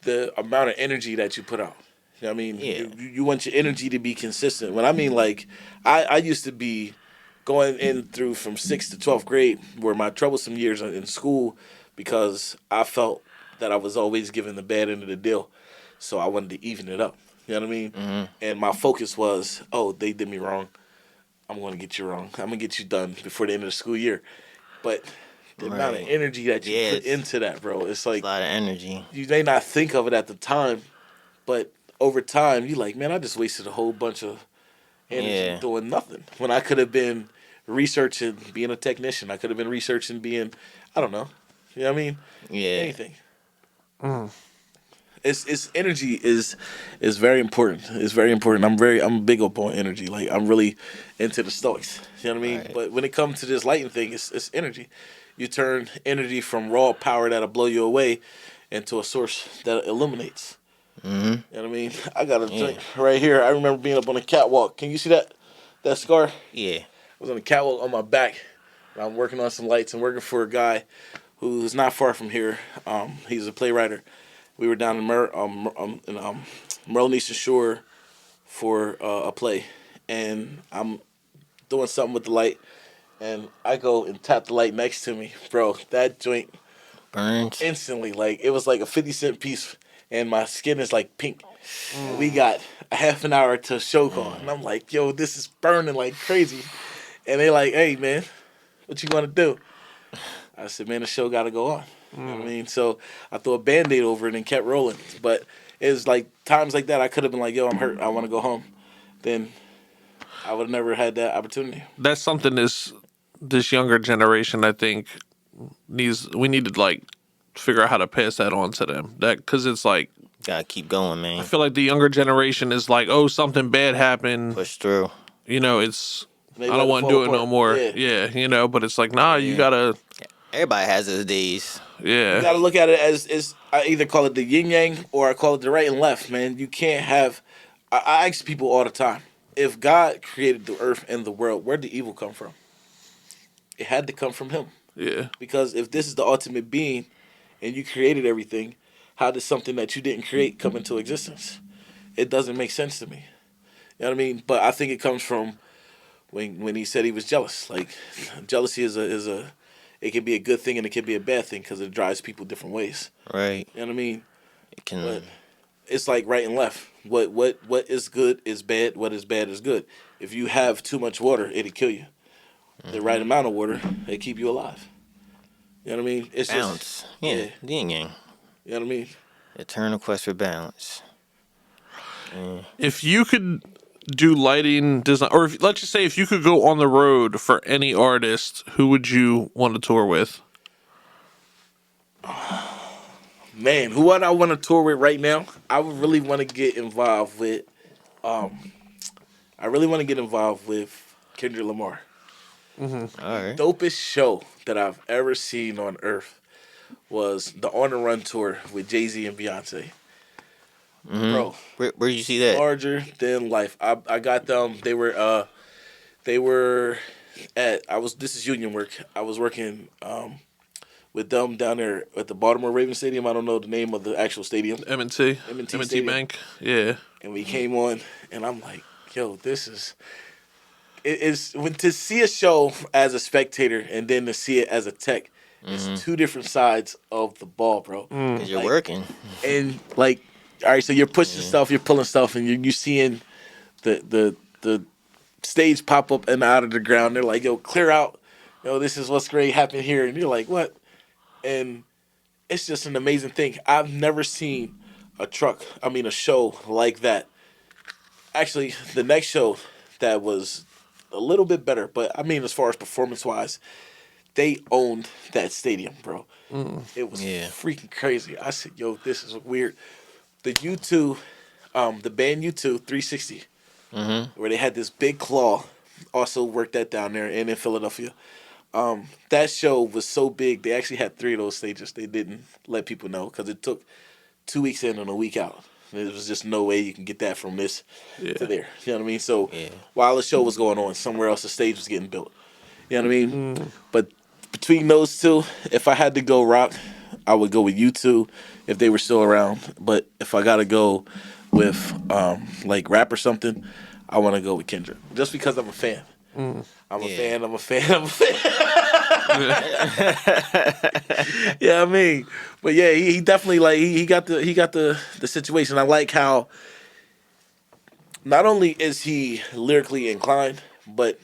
the amount of energy that you put out. You know what I mean? Yeah. You want your energy to be consistent. When I mean, like, I used to be going in through from 6th to 12th grade were my troublesome years in school because I felt that I was always given the bad end of the deal. So I wanted to even it up. You know what I mean? And my focus was, oh, they did me wrong. I'm going to get you wrong. I'm going to get you done before the end of the school year. But the amount of Right. energy that you Yeah, put it's- into that, bro, it's A like lot of energy. you may not think of it at the time, but over time, you're like, man, I just wasted a whole bunch of energy Yeah. doing nothing when I could have been researching being a technician. I could have been researching being, I don't know. You know what I mean? Yeah. Anything. It's energy is very important. It's very important. I'm big up on energy. Like I'm really into the Stoics. You know what I mean? Right. But when it comes to this lighting thing, it's energy. you turn energy from raw power that'll blow you away into a source that illuminates. Mm-hmm. You know what I mean? I got a Yeah. drink right here. I remember being up on the catwalk. Can you see that scar? Yeah. I was on the catwalk on my back. And I'm working on some lights and working for a guy who's not far from here. He's a playwright. We were down in Merle Eastern Shore for a play, and I'm doing something with the light, and I go and tap the light next to me, bro. That joint Burns. instantly, like it was like a 50 cent piece, and my skin is like pink. And we got a half an hour to show call, and I'm like, yo, this is burning like crazy. And they like, hey man, what you gonna do? I said, man, the show gotta go on. You know what I mean? So I threw a band-aid over it and kept rolling. But it was like times like that I could have been like, yo, I'm hurt, I wanna go home. Then I would have never had that opportunity. That's something this younger generation, I think, we need to like figure out how to pass that on to them. That because it's like Gotta keep going, man. I feel like the younger generation is like, oh, something bad happened. Push through. You know, it's They I let don't it want to fall do it no apart. more. Yeah. Yeah, you know, but it's like, nah, you Yeah. gotta, Everybody has those days. yeah. You gotta look at it as I either call it the yin yang or I call it the right and left, man. You can't have. I ask people all the time, if God created the earth and the world, where did evil come from? It had to come from Him, Yeah. because if this is the ultimate being, and you created everything, how did something that you didn't create come into existence? It doesn't make sense to me. You know what I mean? But I think it comes from when He said He was jealous. Like jealousy is a it can be a good thing and it can be a bad thing because it drives people different ways. Right. You know what I mean? It can. But it's like right and left. What is good is bad. What is bad is good. If you have too much water, it'll kill you. The right amount of water, it keep you alive. You know what I mean? It's Balance. just Yeah. Yin yang. You know what I mean? Eternal quest for balance. If you could do lighting design, or if, let's just say if you could go on the road for any artist, who would you want to tour with? Man, who would I want to tour with right now? I would really want to get involved with. I really want to get involved with Kendrick Lamar. All right. Dopest show that I've ever seen on earth was the On the Run tour with Jay-Z and Beyonce. Bro, Where did you see that? larger than life. I got them. They were at this is union work. I was working with them down there at the Baltimore Ravens Stadium. I don't know the name of the actual stadium. M&T Stadium. Bank. Yeah. And we came on, and I'm like, yo, this is. When to see a show as a spectator and then to see it as a tech, it's two different sides of the ball, bro. Because you're Like, working. And like, all right, so you're pushing stuff, you're pulling stuff, and you're seeing the stage pop up and out of the ground. They're like, yo, clear out. Yo, this is what's great happened here. And you're like, what? And it's just an amazing thing. I've never seen a show like that. Actually, the next show that was a little bit better, but I mean, as far as performance-wise, they owned that stadium, bro. It was freaking crazy. I said, yo, this is weird. The U2, the band U2 360, where they had this big claw, also worked that down there and in Philadelphia. That show was so big, they actually had 3 of those stages. They didn't let people know because it took 2 weeks in and a week out. There was just no way you can get that from this to there. You know what I mean? So while the show was going on, somewhere else the stage was getting built. You know what I mean? But between those two, if I had to go rock, I would go with U2 if they were still around. But if I got to go with like rap or something, I want to go with Kendrick. Just because I'm a fan. I'm a fan. Yeah, I mean, but yeah, he definitely like he got the situation. I like how not only is he lyrically inclined, but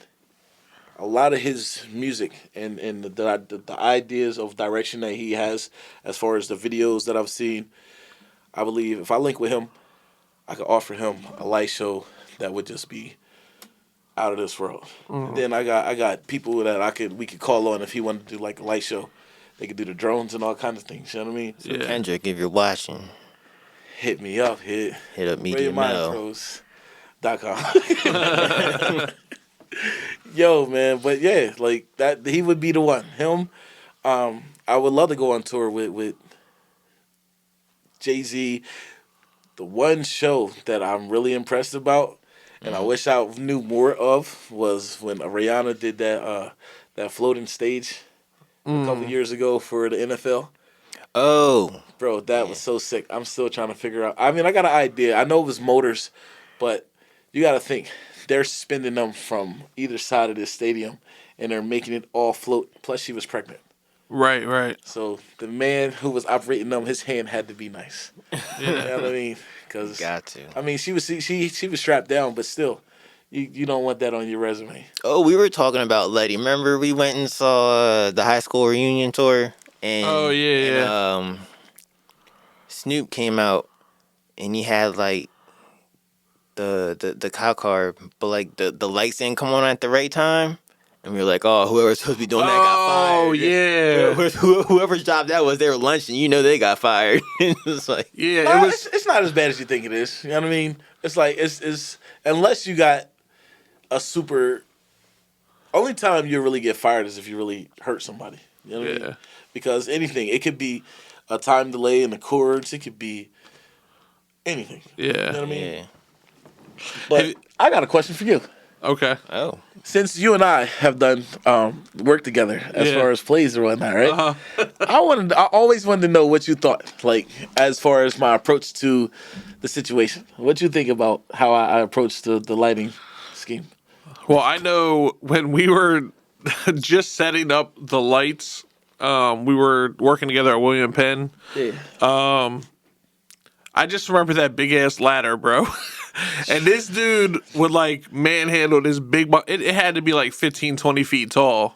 a lot of his music and the ideas of direction that he has as far as the videos that I've seen, I believe if I link with him, I could offer him a light show that would just be out of this world. Then I got people that we could call on if he wanted to do like a light show. They could do the drones and all kinds of things. You know what I mean? So Kendrick, if you're watching, hit me up. Hit up Media Mail. BrilliantMindPros.com. Yo, man, but yeah, like that, he would be the one. Him, I would love to go on tour with Jay-Z. The one show that I'm really impressed about, and I wish I knew more of, was when Rihanna did that floating stage a couple years ago for the NFL. Oh, Bro, that was so sick. I'm still trying to figure out. I mean, I got an idea. I know it was motors, but you got to think they're spinning them from either side of this stadium, and they're making it all float. Plus, she was pregnant. Right, right. So the man who was operating them, his hand had to be nice. You know what I mean? Because got to. I mean, she was strapped down, but still, you don't want that on your resume. Oh, we were talking about Letty. Remember we went and saw the high school reunion tour, and Oh, yeah, and yeah. Snoop came out, and he had like the cop car, but like the lights didn't come on at the right time, and we were like, oh, whoever's supposed to be doing that got fired. Oh, yeah. Whoever's job that was, they were lunching. You know, they got fired. It's like, Yeah, Nah, it was. it's not as bad as you think it is. You know what I mean? It's like it's unless you got a super. Only time you really get fired is if you really hurt somebody. You know what I mean? Yeah. Because anything, it could be a time delay in the chords. It could be anything. You know what I Yeah. mean? yeah. But I got a question for you. Okay. Oh, Since you and I have done work together as Yeah. far as plays and whatnot, right? Uh-huh. I always wanted to know what you thought, like as far as my approach to the situation. What you think about how I approached the lighting scheme? Well, I know when we were just setting up the lights, we were working together at William Penn. Yeah. I just remember that big ass ladder, bro. And this dude would like manhandle this big. It had to be like 15, 20 feet tall,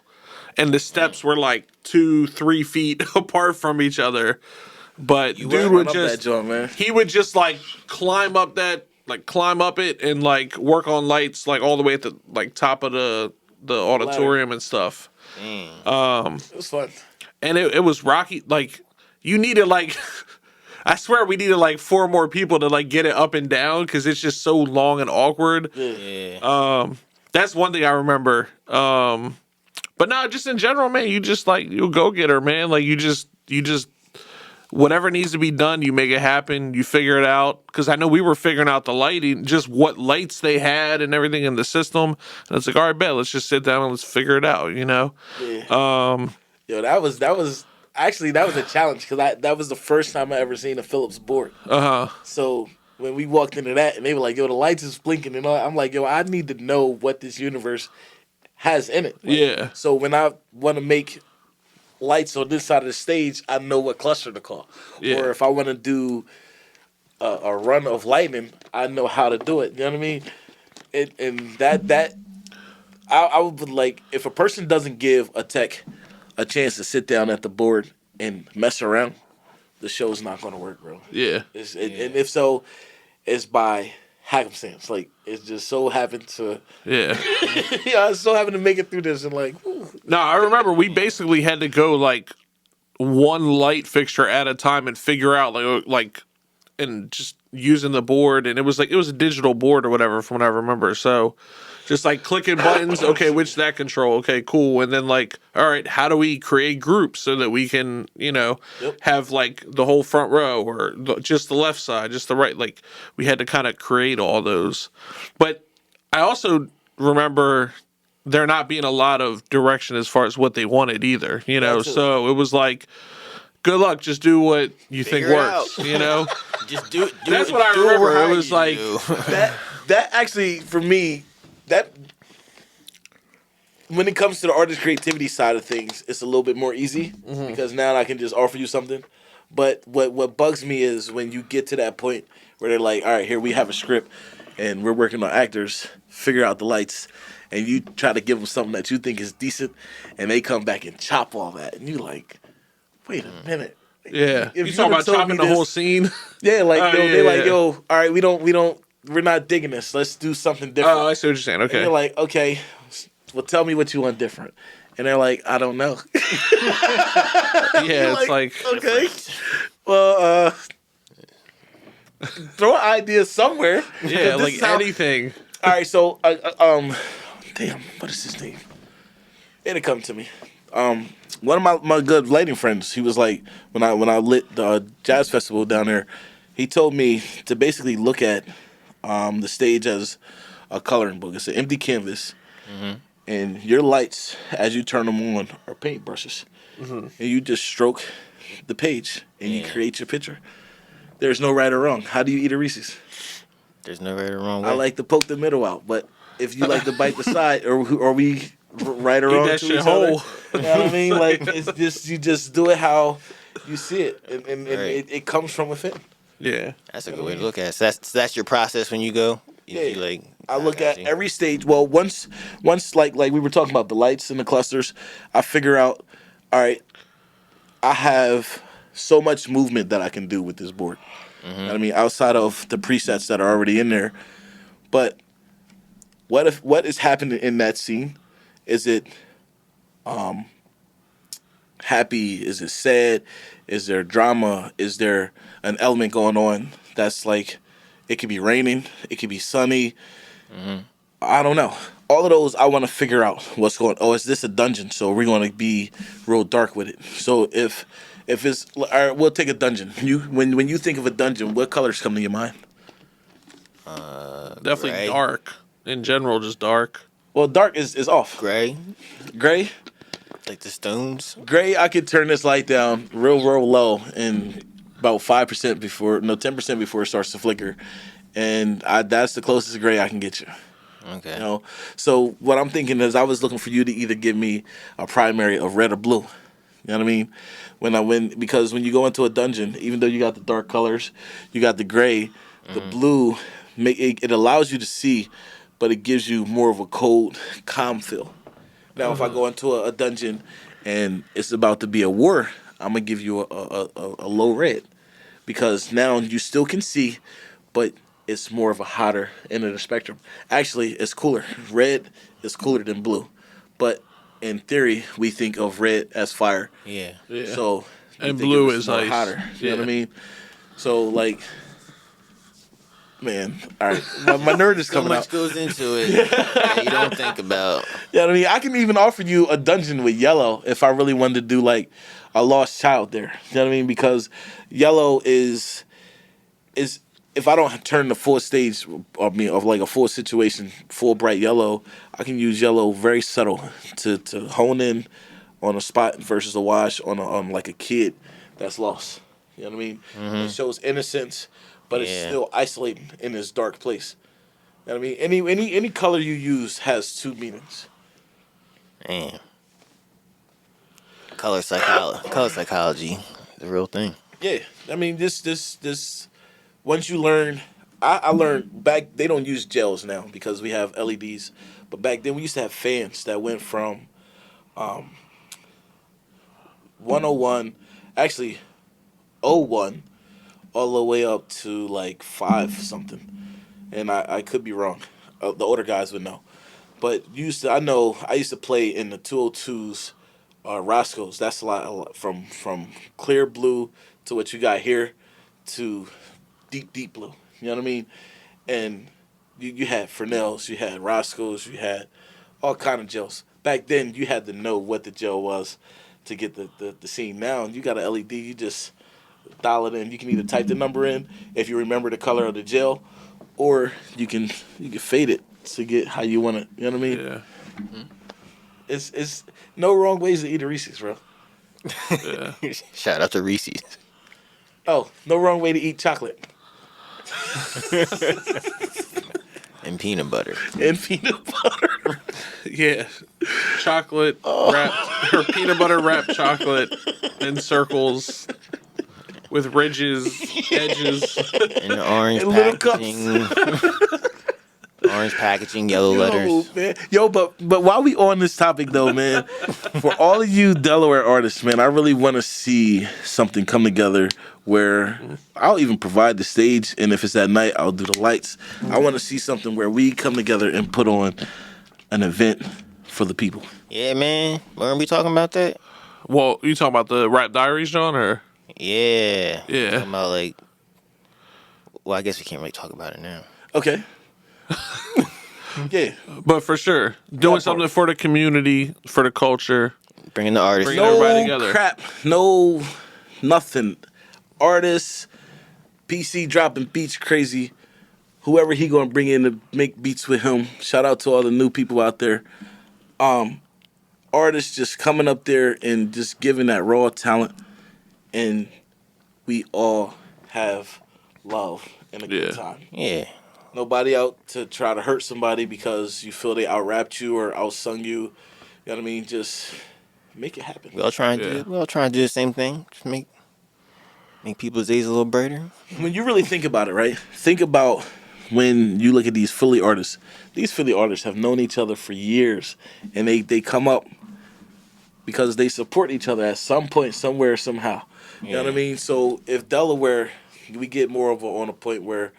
and the steps were like 2, 3 feet apart from each other. But dude Run would up just that joint, man. he would just like climb up it and like work on lights like all the way at the like top of the auditorium and stuff. damn. It was fun. And it was rocky. Like you needed like I swear we needed like 4 more people to like get it up and down because it's just so long and awkward. Yeah. That's one thing I remember. But no, just in general, man, you just like you go getter, man. Like you just whatever needs to be done, you make it happen. You figure it out. Because I know we were figuring out the lighting, just what lights they had and everything in the system. And it's like, all right, bet, let's just sit down and let's figure it out. You know. Yeah. Yo, that was actually that was a challenge because that was the first time I ever seen a Philips board. So when we walked into that and they were like, "Yo, the lights is blinking," and all, I'm like, "Yo, I need to know what this universe has in it." Like, Yeah. So when I want to make lights on this side of the stage, I know what cluster to call. Yeah. Or if I want to do a run of lightning, I know how to do it. You know what I mean? And that I would like if a person doesn't give a tech a chance to sit down at the board and mess around, the show's not going to work, bro. Yeah. And if so, it's by happenstance. Like it just so happened to, Yeah. I so happened to make it through this and like, whew. No, I remember we basically had to go like one light fixture at a time and figure out like and just using the board, and it was a digital board or whatever from what I remember. So just like clicking buttons, okay, which that control, okay, cool, and then like, all right, how do we create groups so that we can, have like the whole front row or just the left side, just the right, like we had to kind of create all those. But I also remember there not being a lot of direction as far as what they wanted either, too. so it was like, good luck, just do what you think Figure it works, Just do. That's what I do remember. we're It was hiring like you to do. that actually for me that when it comes to the artist creativity side of things, it's a little bit more easy because now I can just offer you something. But what bugs me is when you get to that point where they're like, all right, here we have a script and we're working on actors, figure out the lights, and you try to give them something that you think is decent, and they come back and chop all that, and you like, wait a minute. yeah. If You talking about would've told chopping me the whole this- scene? Yeah, like Oh, yo, yeah, they're like, yeah. yo, all right, we're not digging this. Let's do something different. Oh, I see what you're saying. And Okay. you're like, okay, well, tell me what you want different. And they're like, I don't know. Yeah, it's like okay, well, throw an idea somewhere. yeah, Because this like is how- anything. All right, so damn, what is his name? It'll come to me. One of my good lighting friends, he was like, when I lit the jazz festival down there, he told me to basically look at the stage as a coloring book. It's an empty canvas, and your lights, as you turn them on, are paint brushes, and you just stroke the page, and you create your picture. There's no right or wrong. How do you eat a Reese's? There's no right or wrong way. I like to poke the middle out, but if you like to bite the side, or we right or Eat wrong that to shit each other, whole. you know what I mean? Like it's just you just do it how you see it, and Right. it comes from within. Yeah. That's a good way to look at it. So that's your process when you go. You like. I look got at you. every stage. Well, once like we were talking about the lights and the clusters, I figure out, all right, I have so much movement that I can do with this board. You know what I mean, outside of the presets that are already in there. But what is happening in that scene? Is it happy? Is it sad? Is there drama? Is there an element going on that's like it could be raining, it could be sunny. I don't know. All of those I want to figure out what's going. Oh, is this a dungeon? So we're going to be real dark with it. So if it's all right, we'll take a dungeon. You when you think of a dungeon, what colors come to your mind? Definitely Gray. dark. In general, just dark. Well, dark is off. Gray, Gray, like the Stones. gray. I could turn this light down real low and about 5% before, no 10% before it starts to flicker, and that's the closest gray I can get you. Okay. You know, so what I'm thinking is I was looking for you to either give me a primary of red or blue. You know what I mean? Because when you go into a dungeon, even though you got the dark colors, you got the gray, the blue, it allows you to see, but it gives you more of a cold, calm feel. Now, if I go into a dungeon and it's about to be a war, I'm gonna give you a low red, because now you still can see, but it's more of a hotter end of the spectrum. Actually, it's cooler. Red is cooler than blue, but in theory, we think of red as fire. Yeah. Yeah. So you And think blue it's is more ice. hotter. You know what I Yeah. mean? So like, man, all right, my nerd is So coming much out. goes into it that you don't think about. You know what I mean? I can even offer you a dungeon with yellow if I really wanted to do like a lost child there. You know what I mean? Because yellow is if I don't turn the full stage of like a full situation, full bright yellow, I can use yellow very subtle to hone in on a spot versus a wash on like a kid that's lost. You know what I mean? It shows innocence, but it's Yeah. still isolating in this dark place. You know what I mean? Any color you use has two meanings. Man. Color psychology, the real thing. Yeah, I mean this. Once you learn, I learned back. They don't use gels now because we have LEDs, but back then we used to have fans that went from 101, actually 01, all the way up to like 5 something, and I could be wrong. The older guys would know, but I used to play in the 202s, Roscoe's. That's a lot from clear blue to what you got here to deep blue. You know what I mean? And you had Fresnel's, you had Roscoe's, you had all kind of gels. Back then, you had to know what the gel was to get the scene. Now, you got an LED, you just dial it in. You can either type the number in if you remember the color of the gel, or you can fade it to get how you want it. You know what I mean? Yeah. It's no wrong ways to eat a Reese's, bro. Yeah. Shout out to Reese's. Oh, no wrong way to eat chocolate. And peanut butter. And peanut butter. Yeah. Chocolate wrapped or peanut butter wrapped chocolate in circles with ridges, edges. And the orange And little packaging. Orange packaging, yellow letters. Man. Yo, but while we on this topic though, man, for all of you Delaware artists, man, I really want to see something come together where I'll even provide the stage, and if it's at night, I'll do the lights. I want to see something where we come together and put on an event for the people. Yeah, man. We're gonna be talking about that. Well, you talking about the Rap Diaries, John, or Yeah. Yeah. Talking about like. Well, I guess we can't really talk about it now. Okay. Yeah. but for sure doing part. something for the community, for the culture. Bringing the artists. Bringing everybody No together. crap, no nothing. Artists, PC dropping beats crazy. Whoever he gonna bring in to make beats with him. Shout out to all the new people out there. Artists just coming up there and just giving that raw talent, and we all have love and a good time. Yeah. Nobody out to try to hurt somebody because you feel they out-rapped you or outsung you. You know what I mean? Just make it happen. We all trying to do the same thing. Just make people's days a little brighter. When you really think about it, right? Think about when you look at these Philly artists. These Philly artists have known each other for years, and they come up because they support each other at some point, somewhere, somehow. You know what I mean? So if Delaware, we get more of on a point where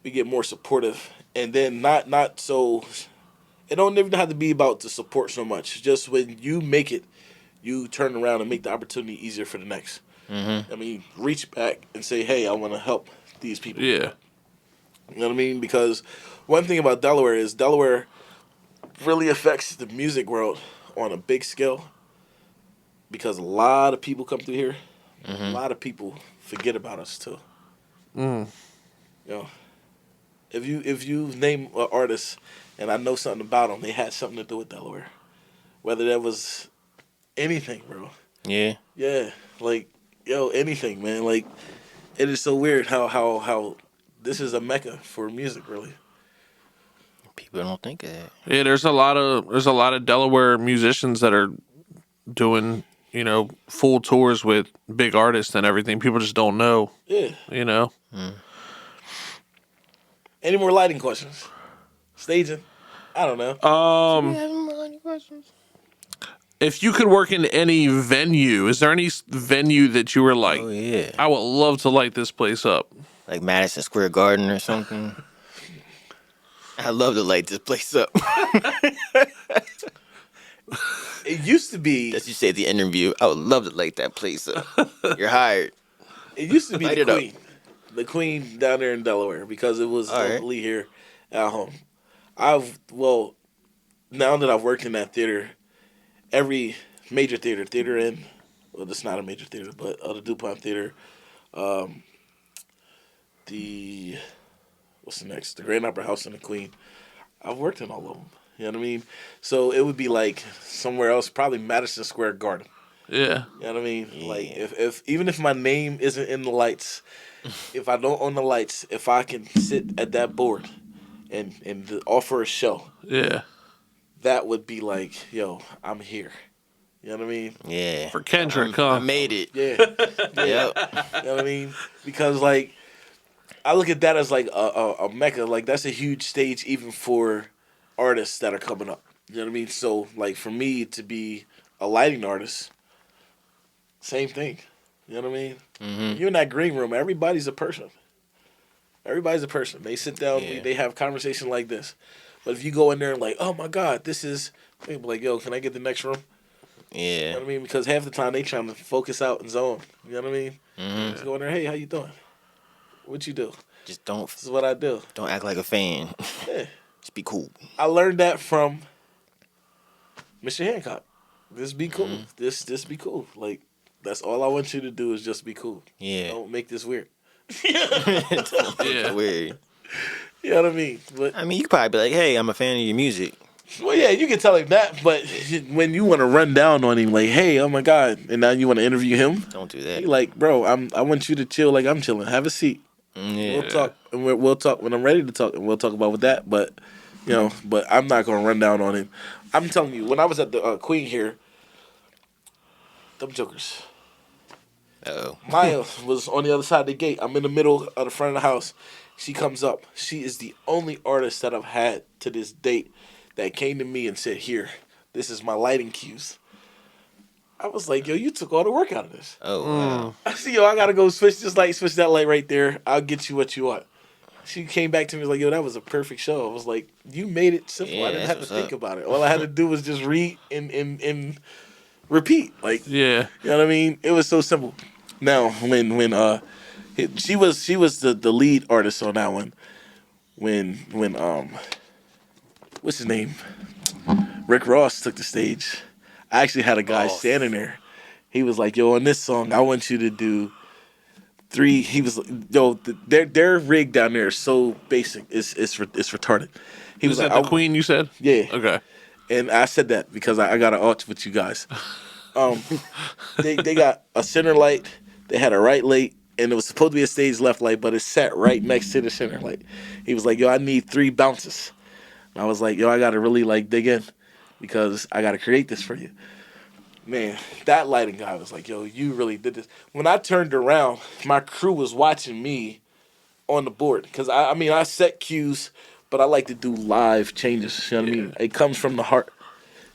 we get more supportive, and then not so. It don't even have to be about the support so much. Just when you make it, you turn around and make the opportunity easier for the next. Mm-hmm. I mean, reach back and say, "Hey, I want to help these people." Yeah. You know what I mean? Because one thing about Delaware is Delaware really affects the music world on a big scale. Because a lot of people come through here, a lot of people forget about us too. Mm. You know, if you name an artist and I know something about them, they had something to do with Delaware. Whether that was anything, bro. Yeah. Yeah, like anything, man. Like it is so weird how this is a mecca for music, really. People don't think of that. Yeah, there's a lot of Delaware musicians that are doing, full tours with big artists and everything. People just don't know. Yeah. Any more lighting questions? Staging? I don't know. If you could work in any venue, is there any venue that you were like, Oh yeah. I would love to light this place up? Like Madison Square Garden or something. I love to light this place up. It used to be. As you say at the interview, I would love to light that place up. You're hired. It used to be Light the it up. Queen. The Queen down there in Delaware because it was All right. locally here at home. Now that I've worked in that theater, every major theater in, well, it's not a major theater, but the DuPont Theater, the what's the next? The Grand Opera House and the Queen. I've worked in all of them. You know what I mean? So it would be like somewhere else, probably Madison Square Garden. Yeah. You know what I mean? Yeah. Like if even if my name isn't in the lights, if I don't own the lights, if I can sit at that board and offer a show, Yeah. that would be like, yo, I'm here. You know what I mean? Yeah. For Kendrick, I huh? made it. Yeah. Yep. You know what I mean? Because like I look at that as like a mecca. Like that's a huge stage even for artists that are coming up. You know what I mean? So like for me to be a lighting artist, same thing. You know what I mean? Mm-hmm. You're in that green room. Everybody's a person. Everybody's a person. They sit down. Yeah. They have conversation like this. But if you go in there and like, oh my God, this is, they be like, yo, can I get the next room? You know Yeah. what I mean? Because half the time they trying to focus out and zone. You know what I mean? Mm-hmm. Just go in there. Hey, how you doing? What you do? Just don't This is what I do. act like a fan. Yeah. Just be cool. I learned that from Mr. Hancock. Just be cool. Mm-hmm. This be cool. Like that's all I want you to do is just be cool. Yeah. Don't make this weird. Yeah. Weird. You know what I mean? But I mean, you could probably be like, "Hey, I'm a fan of your music." well, yeah, you can tell him that. But when you want to run down on him, like, hey, oh my God, and now you want to interview him, Don't do he that. like, bro, I want you to chill like I'm chilling. Have a seat. Yeah. We'll talk, and we'll talk when I'm ready to talk, and we'll talk about with that. But but I'm not gonna run down on him. I'm telling you, when I was at the Queen here, them jokers. Uh-oh. Maya was on the other side of the gate. I'm in the middle of the front of the house. She comes up. She is the only artist that I've had to this date that came to me and said, "Here, this is my lighting cues." I was like, "Yo, you took all the work out of this." Oh wow. I said, "Yo, I gotta go switch this light, switch that light right there. I'll get you what you want." She came back to me and was like, "Yo, that was a perfect show." I was like, "You made it simple. Yeah, I didn't have to that's what's think up. about it. All I had to do was just read and repeat. Like, Yeah. you know what I mean? It was so simple." Now, when she was the lead artist on that one. When what's his name? Rick Ross took the stage. I actually had a guy Oh, standing there. He was like, "Yo, on this song, I want you to do 3." He was, "Yo, their rig down there is so basic. It's retarded." He was Is like, that the Queen you said? "Yeah," Okay. and I said that because I got an alt with you guys. Um, they got a center light. They had a right light, and it was supposed to be a stage left light, but it sat right next to the center light. He was like, "Yo, I need 3 bounces." And I was like, "Yo, I gotta really like dig in because I gotta create this for you." Man, that lighting guy was like, "Yo, you really did this." When I turned around, my crew was watching me on the board because I mean, I set cues, but I like to do live changes. You know what I Yeah. mean? It comes from the heart.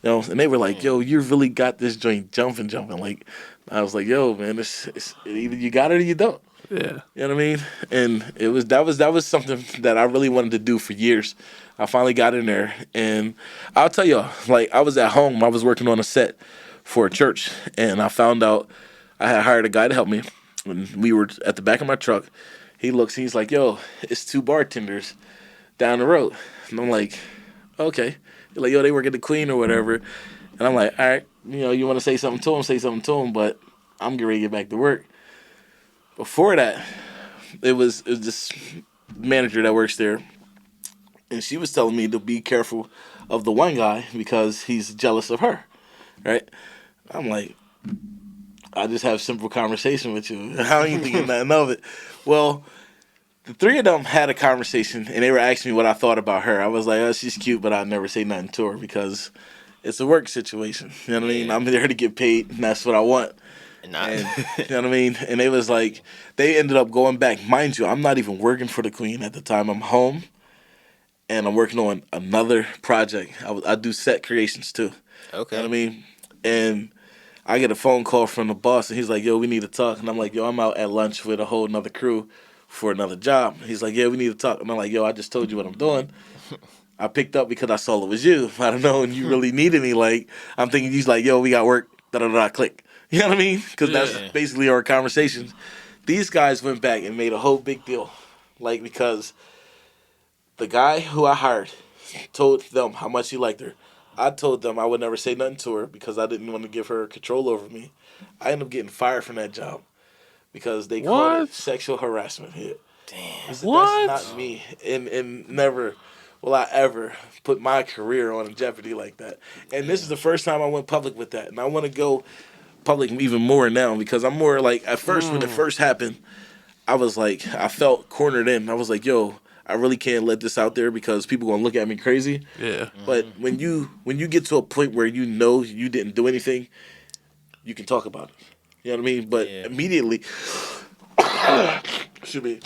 And they were like, "Yo, you really got this joint jumping." Like, I was like, "Yo, man, it's either you got it or you don't." Yeah. You know what I mean? And that was something that I really wanted to do for years. I finally got in there, and I'll tell you, like, I was at home, I was working on a set for a church, and I found out I had hired a guy to help me, and we were at the back of my truck. He's like, "Yo, it's 2 bartenders down the road," and I'm like, "Okay." He's like, "Yo, they work at the Queen or whatever," and I'm like, "All right, you want to say something to him, say something to him, but I'm getting ready to get back to work." Before that, it was this manager that works there, and she was telling me to be careful of the one guy because he's jealous of her, right? I'm like, I just have simple conversation with you. How ain't thinking nothing of it? Well, the 3 of them had a conversation, and they were asking me what I thought about her. I was like, "Oh, she's cute, but I'd never say nothing to her because it's a work situation. You know what I mean? yeah. I'm there to get paid, and that's what I want." And I, And you know what I mean? And they was like, they ended up going back. Mind you, I'm not even working for the Queen at the time. I'm home, and I'm working on another project. I do set creations too. You know what I okay. mean? And I get a phone call from the boss, and he's like, "Yo, we need to talk." And I'm like, "Yo, I'm out at lunch with a whole another crew for another job." He's like, "Yeah, we need to talk." And I'm like, "Yo, I just told you what I'm doing. I picked up because I saw it was you. I don't know, and you really needed me. Like, I'm thinking he's like, 'Yo, we got work.' Da da da. Click. You know what I mean? Because that's Yeah. Yeah. basically our conversations. These guys went back and made a whole big deal, like because the guy who I hired told them how much he liked her. I told them I would never say nothing to her because I didn't want to give her control over me. I ended up getting fired from that job because they called it What? sexual harassment. I Damn. said, "That's not What? me," and never will I ever put my career on jeopardy like that. And this is Yeah. the first time I went public with that, and I want to go public even more now because I'm more like at first when it Mm. first happened, I was like I felt cornered in. I was like, "Yo, I really can't let this out there because people gonna look at me crazy." Yeah. But Hmm. when you get to a point where you know you didn't do anything, you can talk about it. You know what I mean? But Yeah. immediately, should be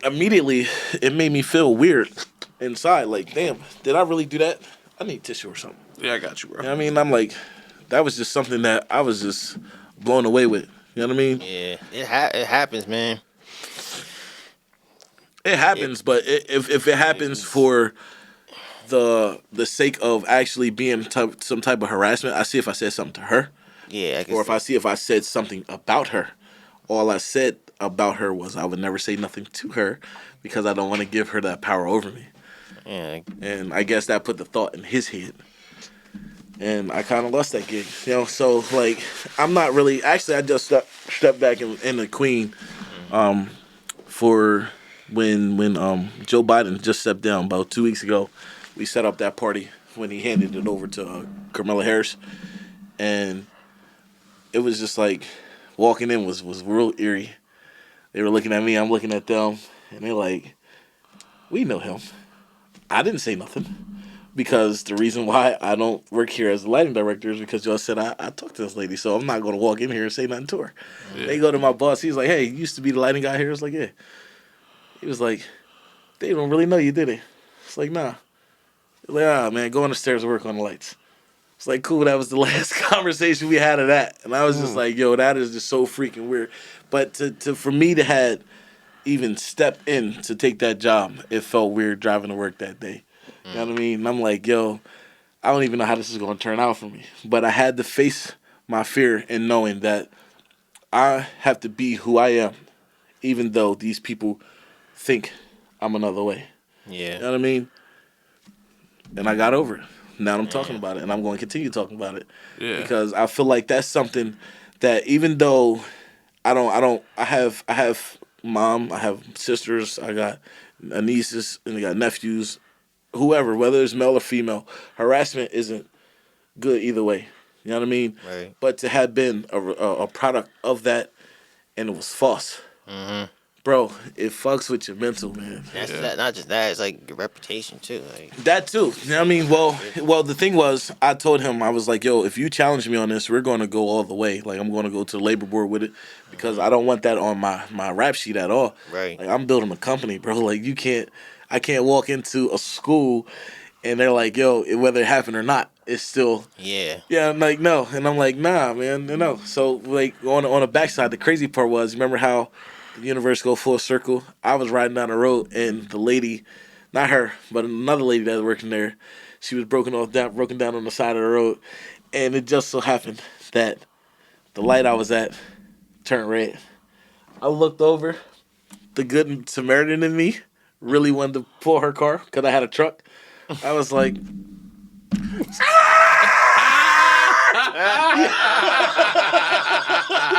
immediately, it made me feel weird inside. Like, damn, did I really do that? I need tissue or something. Yeah, I got you, You bro. know what I mean? I'm like, that was just something that I was just blown away with. You know what I mean? Yeah. It happens, man. It It happens, but if it happens it's for the sake of actually being some type of harassment, I see if I said something to her, yeah, I or guess if I see if I said something about her. All I said about her was I would never say nothing to her because I don't want to give her that power over me. yeah. And I guess that put the thought in his head. And I kind of lost that gig, So like, I'm not really. Actually, I just stepped back in the Queen Hmm. for when Joe Biden just stepped down about 2 weeks ago. We set up that party when he handed it over to Kamala Harris, and it was just like walking in was real eerie. They were looking at me, I'm looking at them, and they're like, "We know him." I didn't say nothing. Because the reason why I don't work here as a lighting director is because y'all said I talked to this lady, so I'm not going to walk in here and say nothing to her. Yeah. They Hmm. go to my boss. He's like, "Hey, you used to be the lighting guy here." I was like, "Yeah." He was like, "They don't really know you, did they?" It's like, "Nah." He's like, "Ah, man, go on the stairs and work on the lights." It's like, cool. That was the last conversation we had of that, and I was just Mm. like, "Yo, that is just so freaking weird." But to for me to had even step in to take that job, it felt weird driving to work that day. You know what I mean? And I'm like, "Yo, I don't even know how this is going to turn out for me." But I had to face my fear in knowing that I have to be who I am, even though these people think I'm another way. Yeah. You know what I mean? And I got over it. now I'm talking about it, and I'm going to continue talking about it Yeah. because I feel like that's something that even though I have mom, I have sisters, I got nieces, and I got nephews, whoever, whether it's male or female, harassment isn't good either way. You know what I mean? Right. But to have been a product of that and it was false, Mm-hmm. bro, it fucks with your mental, man. That's that. Not just that. It's like your reputation too. Like That too. You know what I mean? Well, the thing was, I told him, I was like, yo, if you challenge me on this, we're going to go all the way. Like, I'm going to go to the labor board with it because I don't want that on my rap sheet at all. Right. Like, I'm building a company, bro. Like, I can't walk into a school and they're like, yo, whether it happened or not, it's still, yeah. yeah, I'm like, no. And I'm like, nah, man, no. So, like, on the backside, the crazy part was, remember how the universe go full circle? I was riding down the road and the lady, not her, but another lady that was working there, she was broken down on the side of the road. And it just so happened that the light I was at turned red. I looked over. The good Samaritan in me really wanted to pull her car because I had a truck. I was like,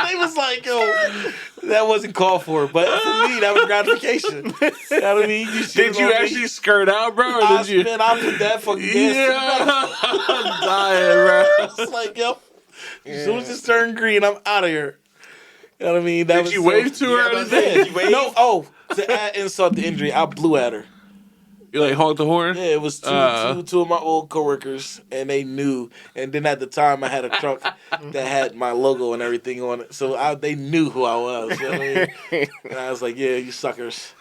they was like, yo, that wasn't called for. But for me, that was gratification. You know what I mean? Did you actually skirt out, bro? Or did you? Man, I put that fucking gas. Yeah. I'm dying, bro. I was like, yo, as soon as it turned green, I'm out of here. You know what I mean? Did you wave to her? Yeah, Or I was saying, anything? did you wave? No, to add insult to injury, I blew at her. You like honk the horn? Yeah, it was two of my old coworkers, and they knew. And then at the time, I had a truck that had my logo and everything on it, so they knew who I was. You know what I mean? And I was like, "Yeah, you suckers."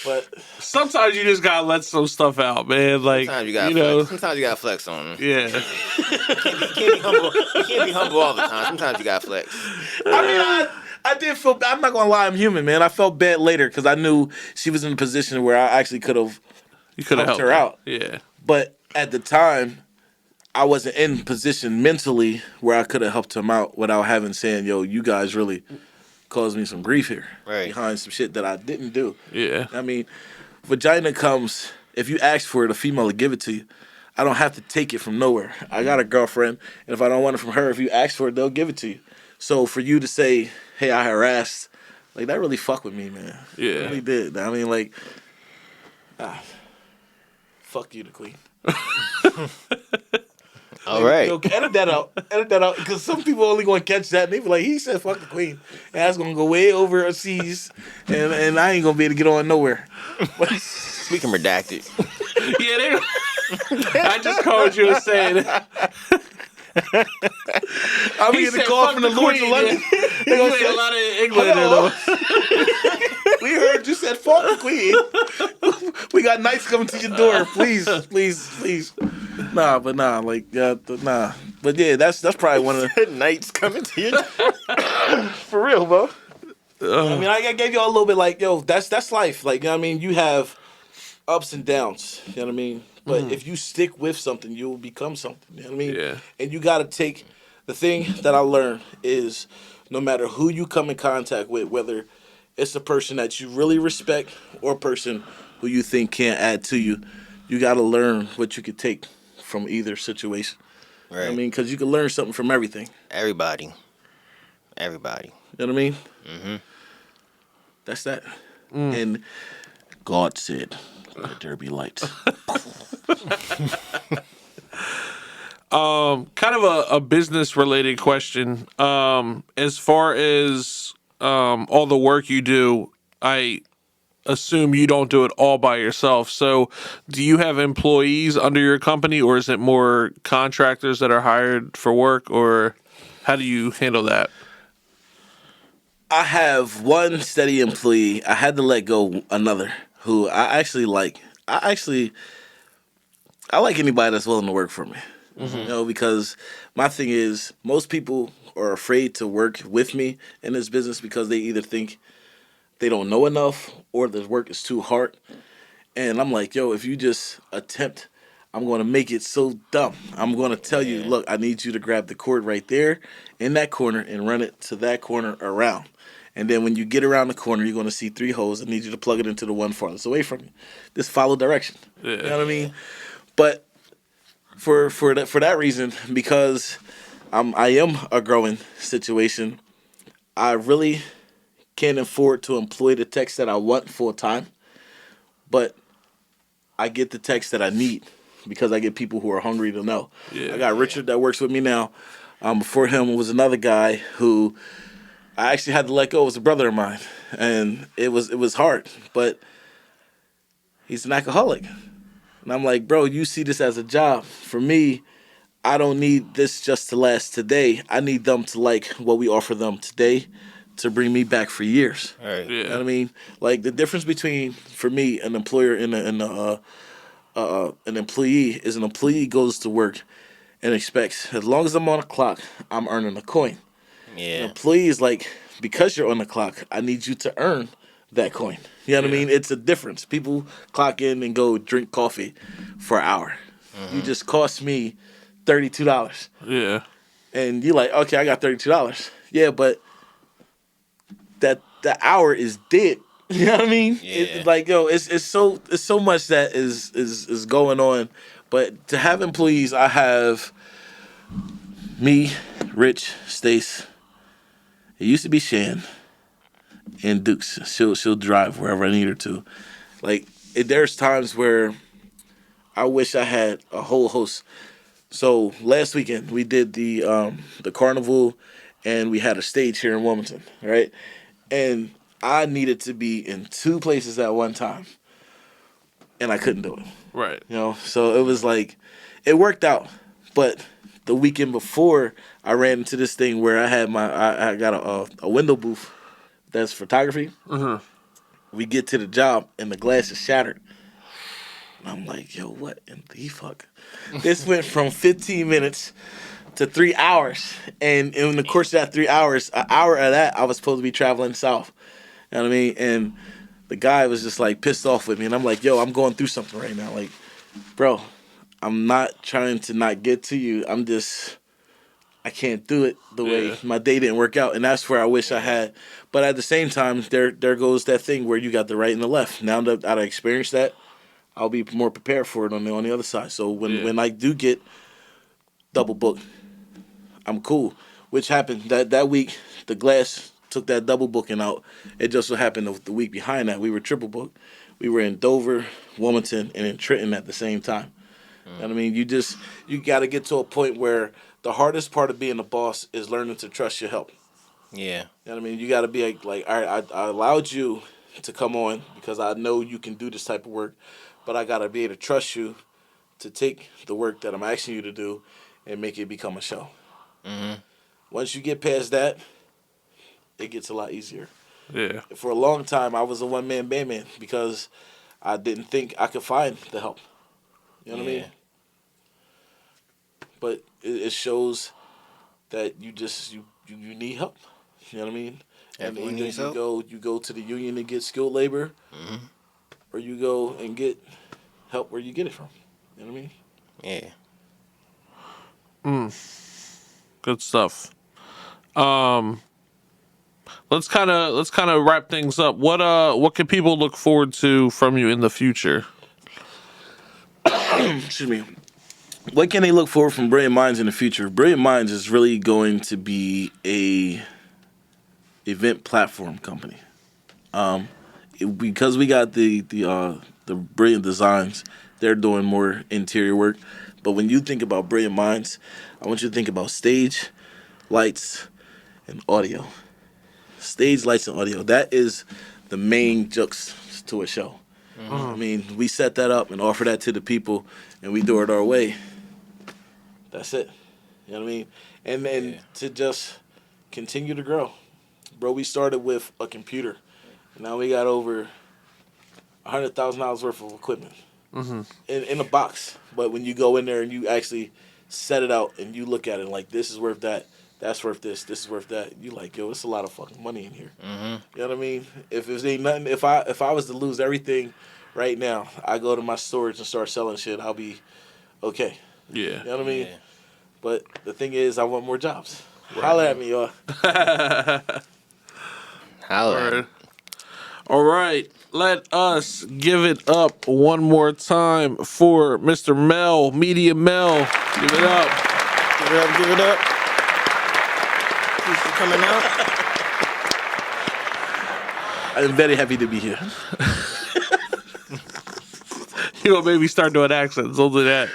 But Sometimes you just gotta let some stuff out, man. Like Sometimes you gotta flex. Sometimes you gotta flex on them. Yeah. You can't be humble. You can't be humble all the time. Sometimes you gotta flex. I mean, I did feel. I'm not gonna lie, I'm human, man. I felt bad later because I knew she was in a position where I actually could have. You could have helped helped her out. Yeah. But at the time, I wasn't in position mentally where I could have helped him out without having saying, "Yo, you guys really caused me some grief here Right. behind some shit that I didn't do." Yeah. I mean, vagina comes if you ask for it, a female will give it to you. I don't have to take it from nowhere. I got a girlfriend, and if I don't want it from her, if you ask for it, they'll give it to you. So for you to say, "Hey, I harassed," like that really fucked with me, man. Yeah. It really did. I mean, like. Fuck you, the queen. All right. Yo, edit that out. Edit that out. Because some people only going to catch that and they be like, he said fuck the queen. And that's going to go way overseas. And I ain't going to be able to get on nowhere. We can redact it. Yeah, I just called you and said I'm he getting said a call fuck from the the Lords of queen. London. Yeah. They gonna You say, ain't a lot of England in "Hello." though. We heard you said fuck the queen. We got knights coming to your door. Please, please, please. Nah. Like, nah. But yeah, that's probably one of the Nights coming to you. for real, bro. I mean, I gave y'all a little bit like, yo, that's life. Like, you know what I mean? You have ups and downs. You know what I mean? But if you stick with something, you will become something. You know what I mean? Yeah. And you got to take the thing that I learned is no matter who you come in contact with, whether it's a person that you really respect or a person who you think can't add to you, you got to learn what you could take from either situation. Right. I mean, because you can learn something from everything. Everybody. You know what I mean? Mm-hmm. That's that. And God said, "Let there be light." Kind of a business related question. As far as all the work you do, I assume you don't do it all by yourself. So, do you have employees under your company, or is it more contractors that are hired for work, or how do you handle that? I have one steady employee. I had to let go another who I actually like. I like anybody that's willing to work for me. You know, because my thing is most people are afraid to work with me in this business because they either think they don't know enough or the work is too hard. And I'm like, yo, if you just attempt, I'm going to make it so dumb. I'm going to tell you, look, I need you to grab the cord right there in that corner and run it to that corner around. And then when you get around the corner, you're going to see 3 holes. I need you to plug it into the one farthest away from you. Just follow direction. Yeah. You know what I mean? But for that reason, because I am a growing situation. I really can't afford to employ the techs that I want full time, but I get the techs that I need because I get people who are hungry to know. I Yeah. got Richard that works with me now. Before him was another guy who I actually had to let go. It was a brother of mine, and it was hard, but he's an alcoholic, and I'm like, bro, you see this as a job. For me, I don't need this just to last today. I need them to like what we offer them today to bring me back for years. All right. You know Yeah. what I mean? Like the difference between for me an employer and an employee is an employee goes to work and expects as long as I'm on the clock, I'm earning a coin. An Yeah. employee is like, because you're on the clock, I need you to earn that coin. You know what I Yeah. mean? It's a difference. People clock in and go drink coffee for an hour. You just cost me $32. Yeah. And you're like, okay, I got $32. Yeah, but that hour is dead. You know what I mean? Yeah. Like yo, it's so much that is going on. But to have employees, I have me, Rich, Stace. It used to be Shan and Dukes. She'll drive wherever I need her to. Like there's times where I wish I had a whole host. So last weekend we did the carnival, and we had a stage here in Wilmington, right? And I needed to be in two places at one time, and I couldn't do it. Right. You know, so it was like it worked out, but the weekend before I ran into this thing where I got a window booth that's photography. We get to the job and the glass is shattered. And I'm like, yo, what in the fuck? This went from 15 minutes to 3 hours. And in the course of that 3 hours, an hour of that, I was supposed to be traveling south. You know what I mean? And the guy was just like pissed off with me. And I'm like, yo, I'm going through something right now. Like, bro, I'm not trying to not get to you. I can't do it the way Yeah. my day didn't work out. And that's where I wish I had. But at the same time, there goes that thing where you got the right and the left. Now that I experienced that, I'll be more prepared for it on the other side. So when I do get double booked, I'm cool. Which happened that week, the glass took that double booking out. It just so happened the week behind that we were triple booked. We were in Dover, Wilmington, and in Trenton at the same time. You know what I mean? You got to get to a point where the hardest part of being a boss is learning to trust your help. Yeah. You know what I mean? You got to be like, all right, I allowed you to come on because I know you can do this type of work, but I got to be able to trust you to take the work that I'm asking you to do and make it become a show. Once you get past that, it gets a lot easier. Yeah. For a long time, I was a one-man band man because I didn't think I could find the help. You know what I mean? But it shows that you need help. You know what I mean? And Everyone either needs help. you go to the union and get skilled labor, or you go and get help where you get it from. You know what I mean? Yeah. Good stuff. Let's kind of wrap things up. What can people look forward to from you in the future? Excuse me. What can they look for from Brilliant Minds in the future? Brilliant Minds is really going to be a event platform company. Because we got the Brilliant Designs, they're doing more interior work. But when you think about Brilliant Minds, I want you to think about stage, lights, and audio. Stage, lights, and audio. That is the main jux to a show. I mean, we set that up and offer that to the people, and we do it our way. That's it. You know what I mean? And then to just continue to grow. Bro, we started with a computer. Now we got over $100,000 worth of equipment in a box. But when you go in there and you actually set it out and you look at it like, this is worth that, that's worth this is worth that, you like, yo, it's a lot of fucking money in here. You know what I mean? If it ain't nothing, if I was to lose everything right now, I go to my storage and start selling shit, I'll be okay. Yeah. You know what I mean? Yeah. But the thing is, I want more jobs. Holla at me, y'all. Holla. All right. Let us give it up one more time for Mr. Mel, Media Mel. Give it up. Give it up, give it up. Thanks for coming out. I'm very happy to be here. You gonna make me start doing accents. Don't do that.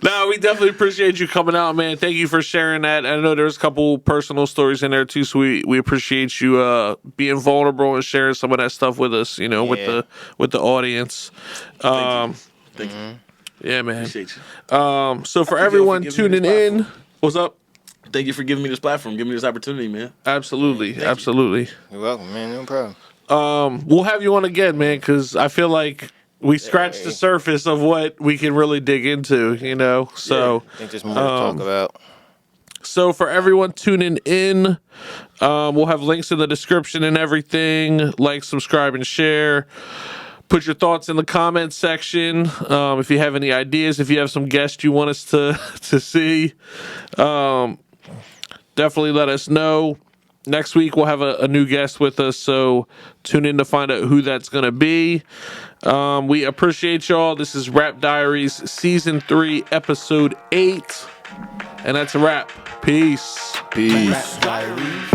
No, we definitely appreciate you coming out, man. Thank you for sharing that. I know there's a couple personal stories in there too, so we appreciate you being vulnerable and sharing some of that stuff with us, you know, with the audience. Thank you. Yeah, man. Appreciate you. So for everyone tuning in, what's up? Thank you for giving me this platform, giving me this opportunity, man. Absolutely, absolutely. You're welcome, man. No problem. We'll have you on again, man, because I feel like we scratched the surface of what we can really dig into, you know. So I think there's more to talk about. So for everyone tuning in, we'll have links in the description and everything. Like, subscribe, and share. Put your thoughts in the comments section. If you have any ideas, if you have some guests you want us to see, definitely let us know. Next week we'll have a new guest with us, so tune in to find out who that's going to be. We appreciate y'all. This is Rap Diaries Season 3, Episode 8. And that's a wrap. Peace. Peace. Rap Diaries.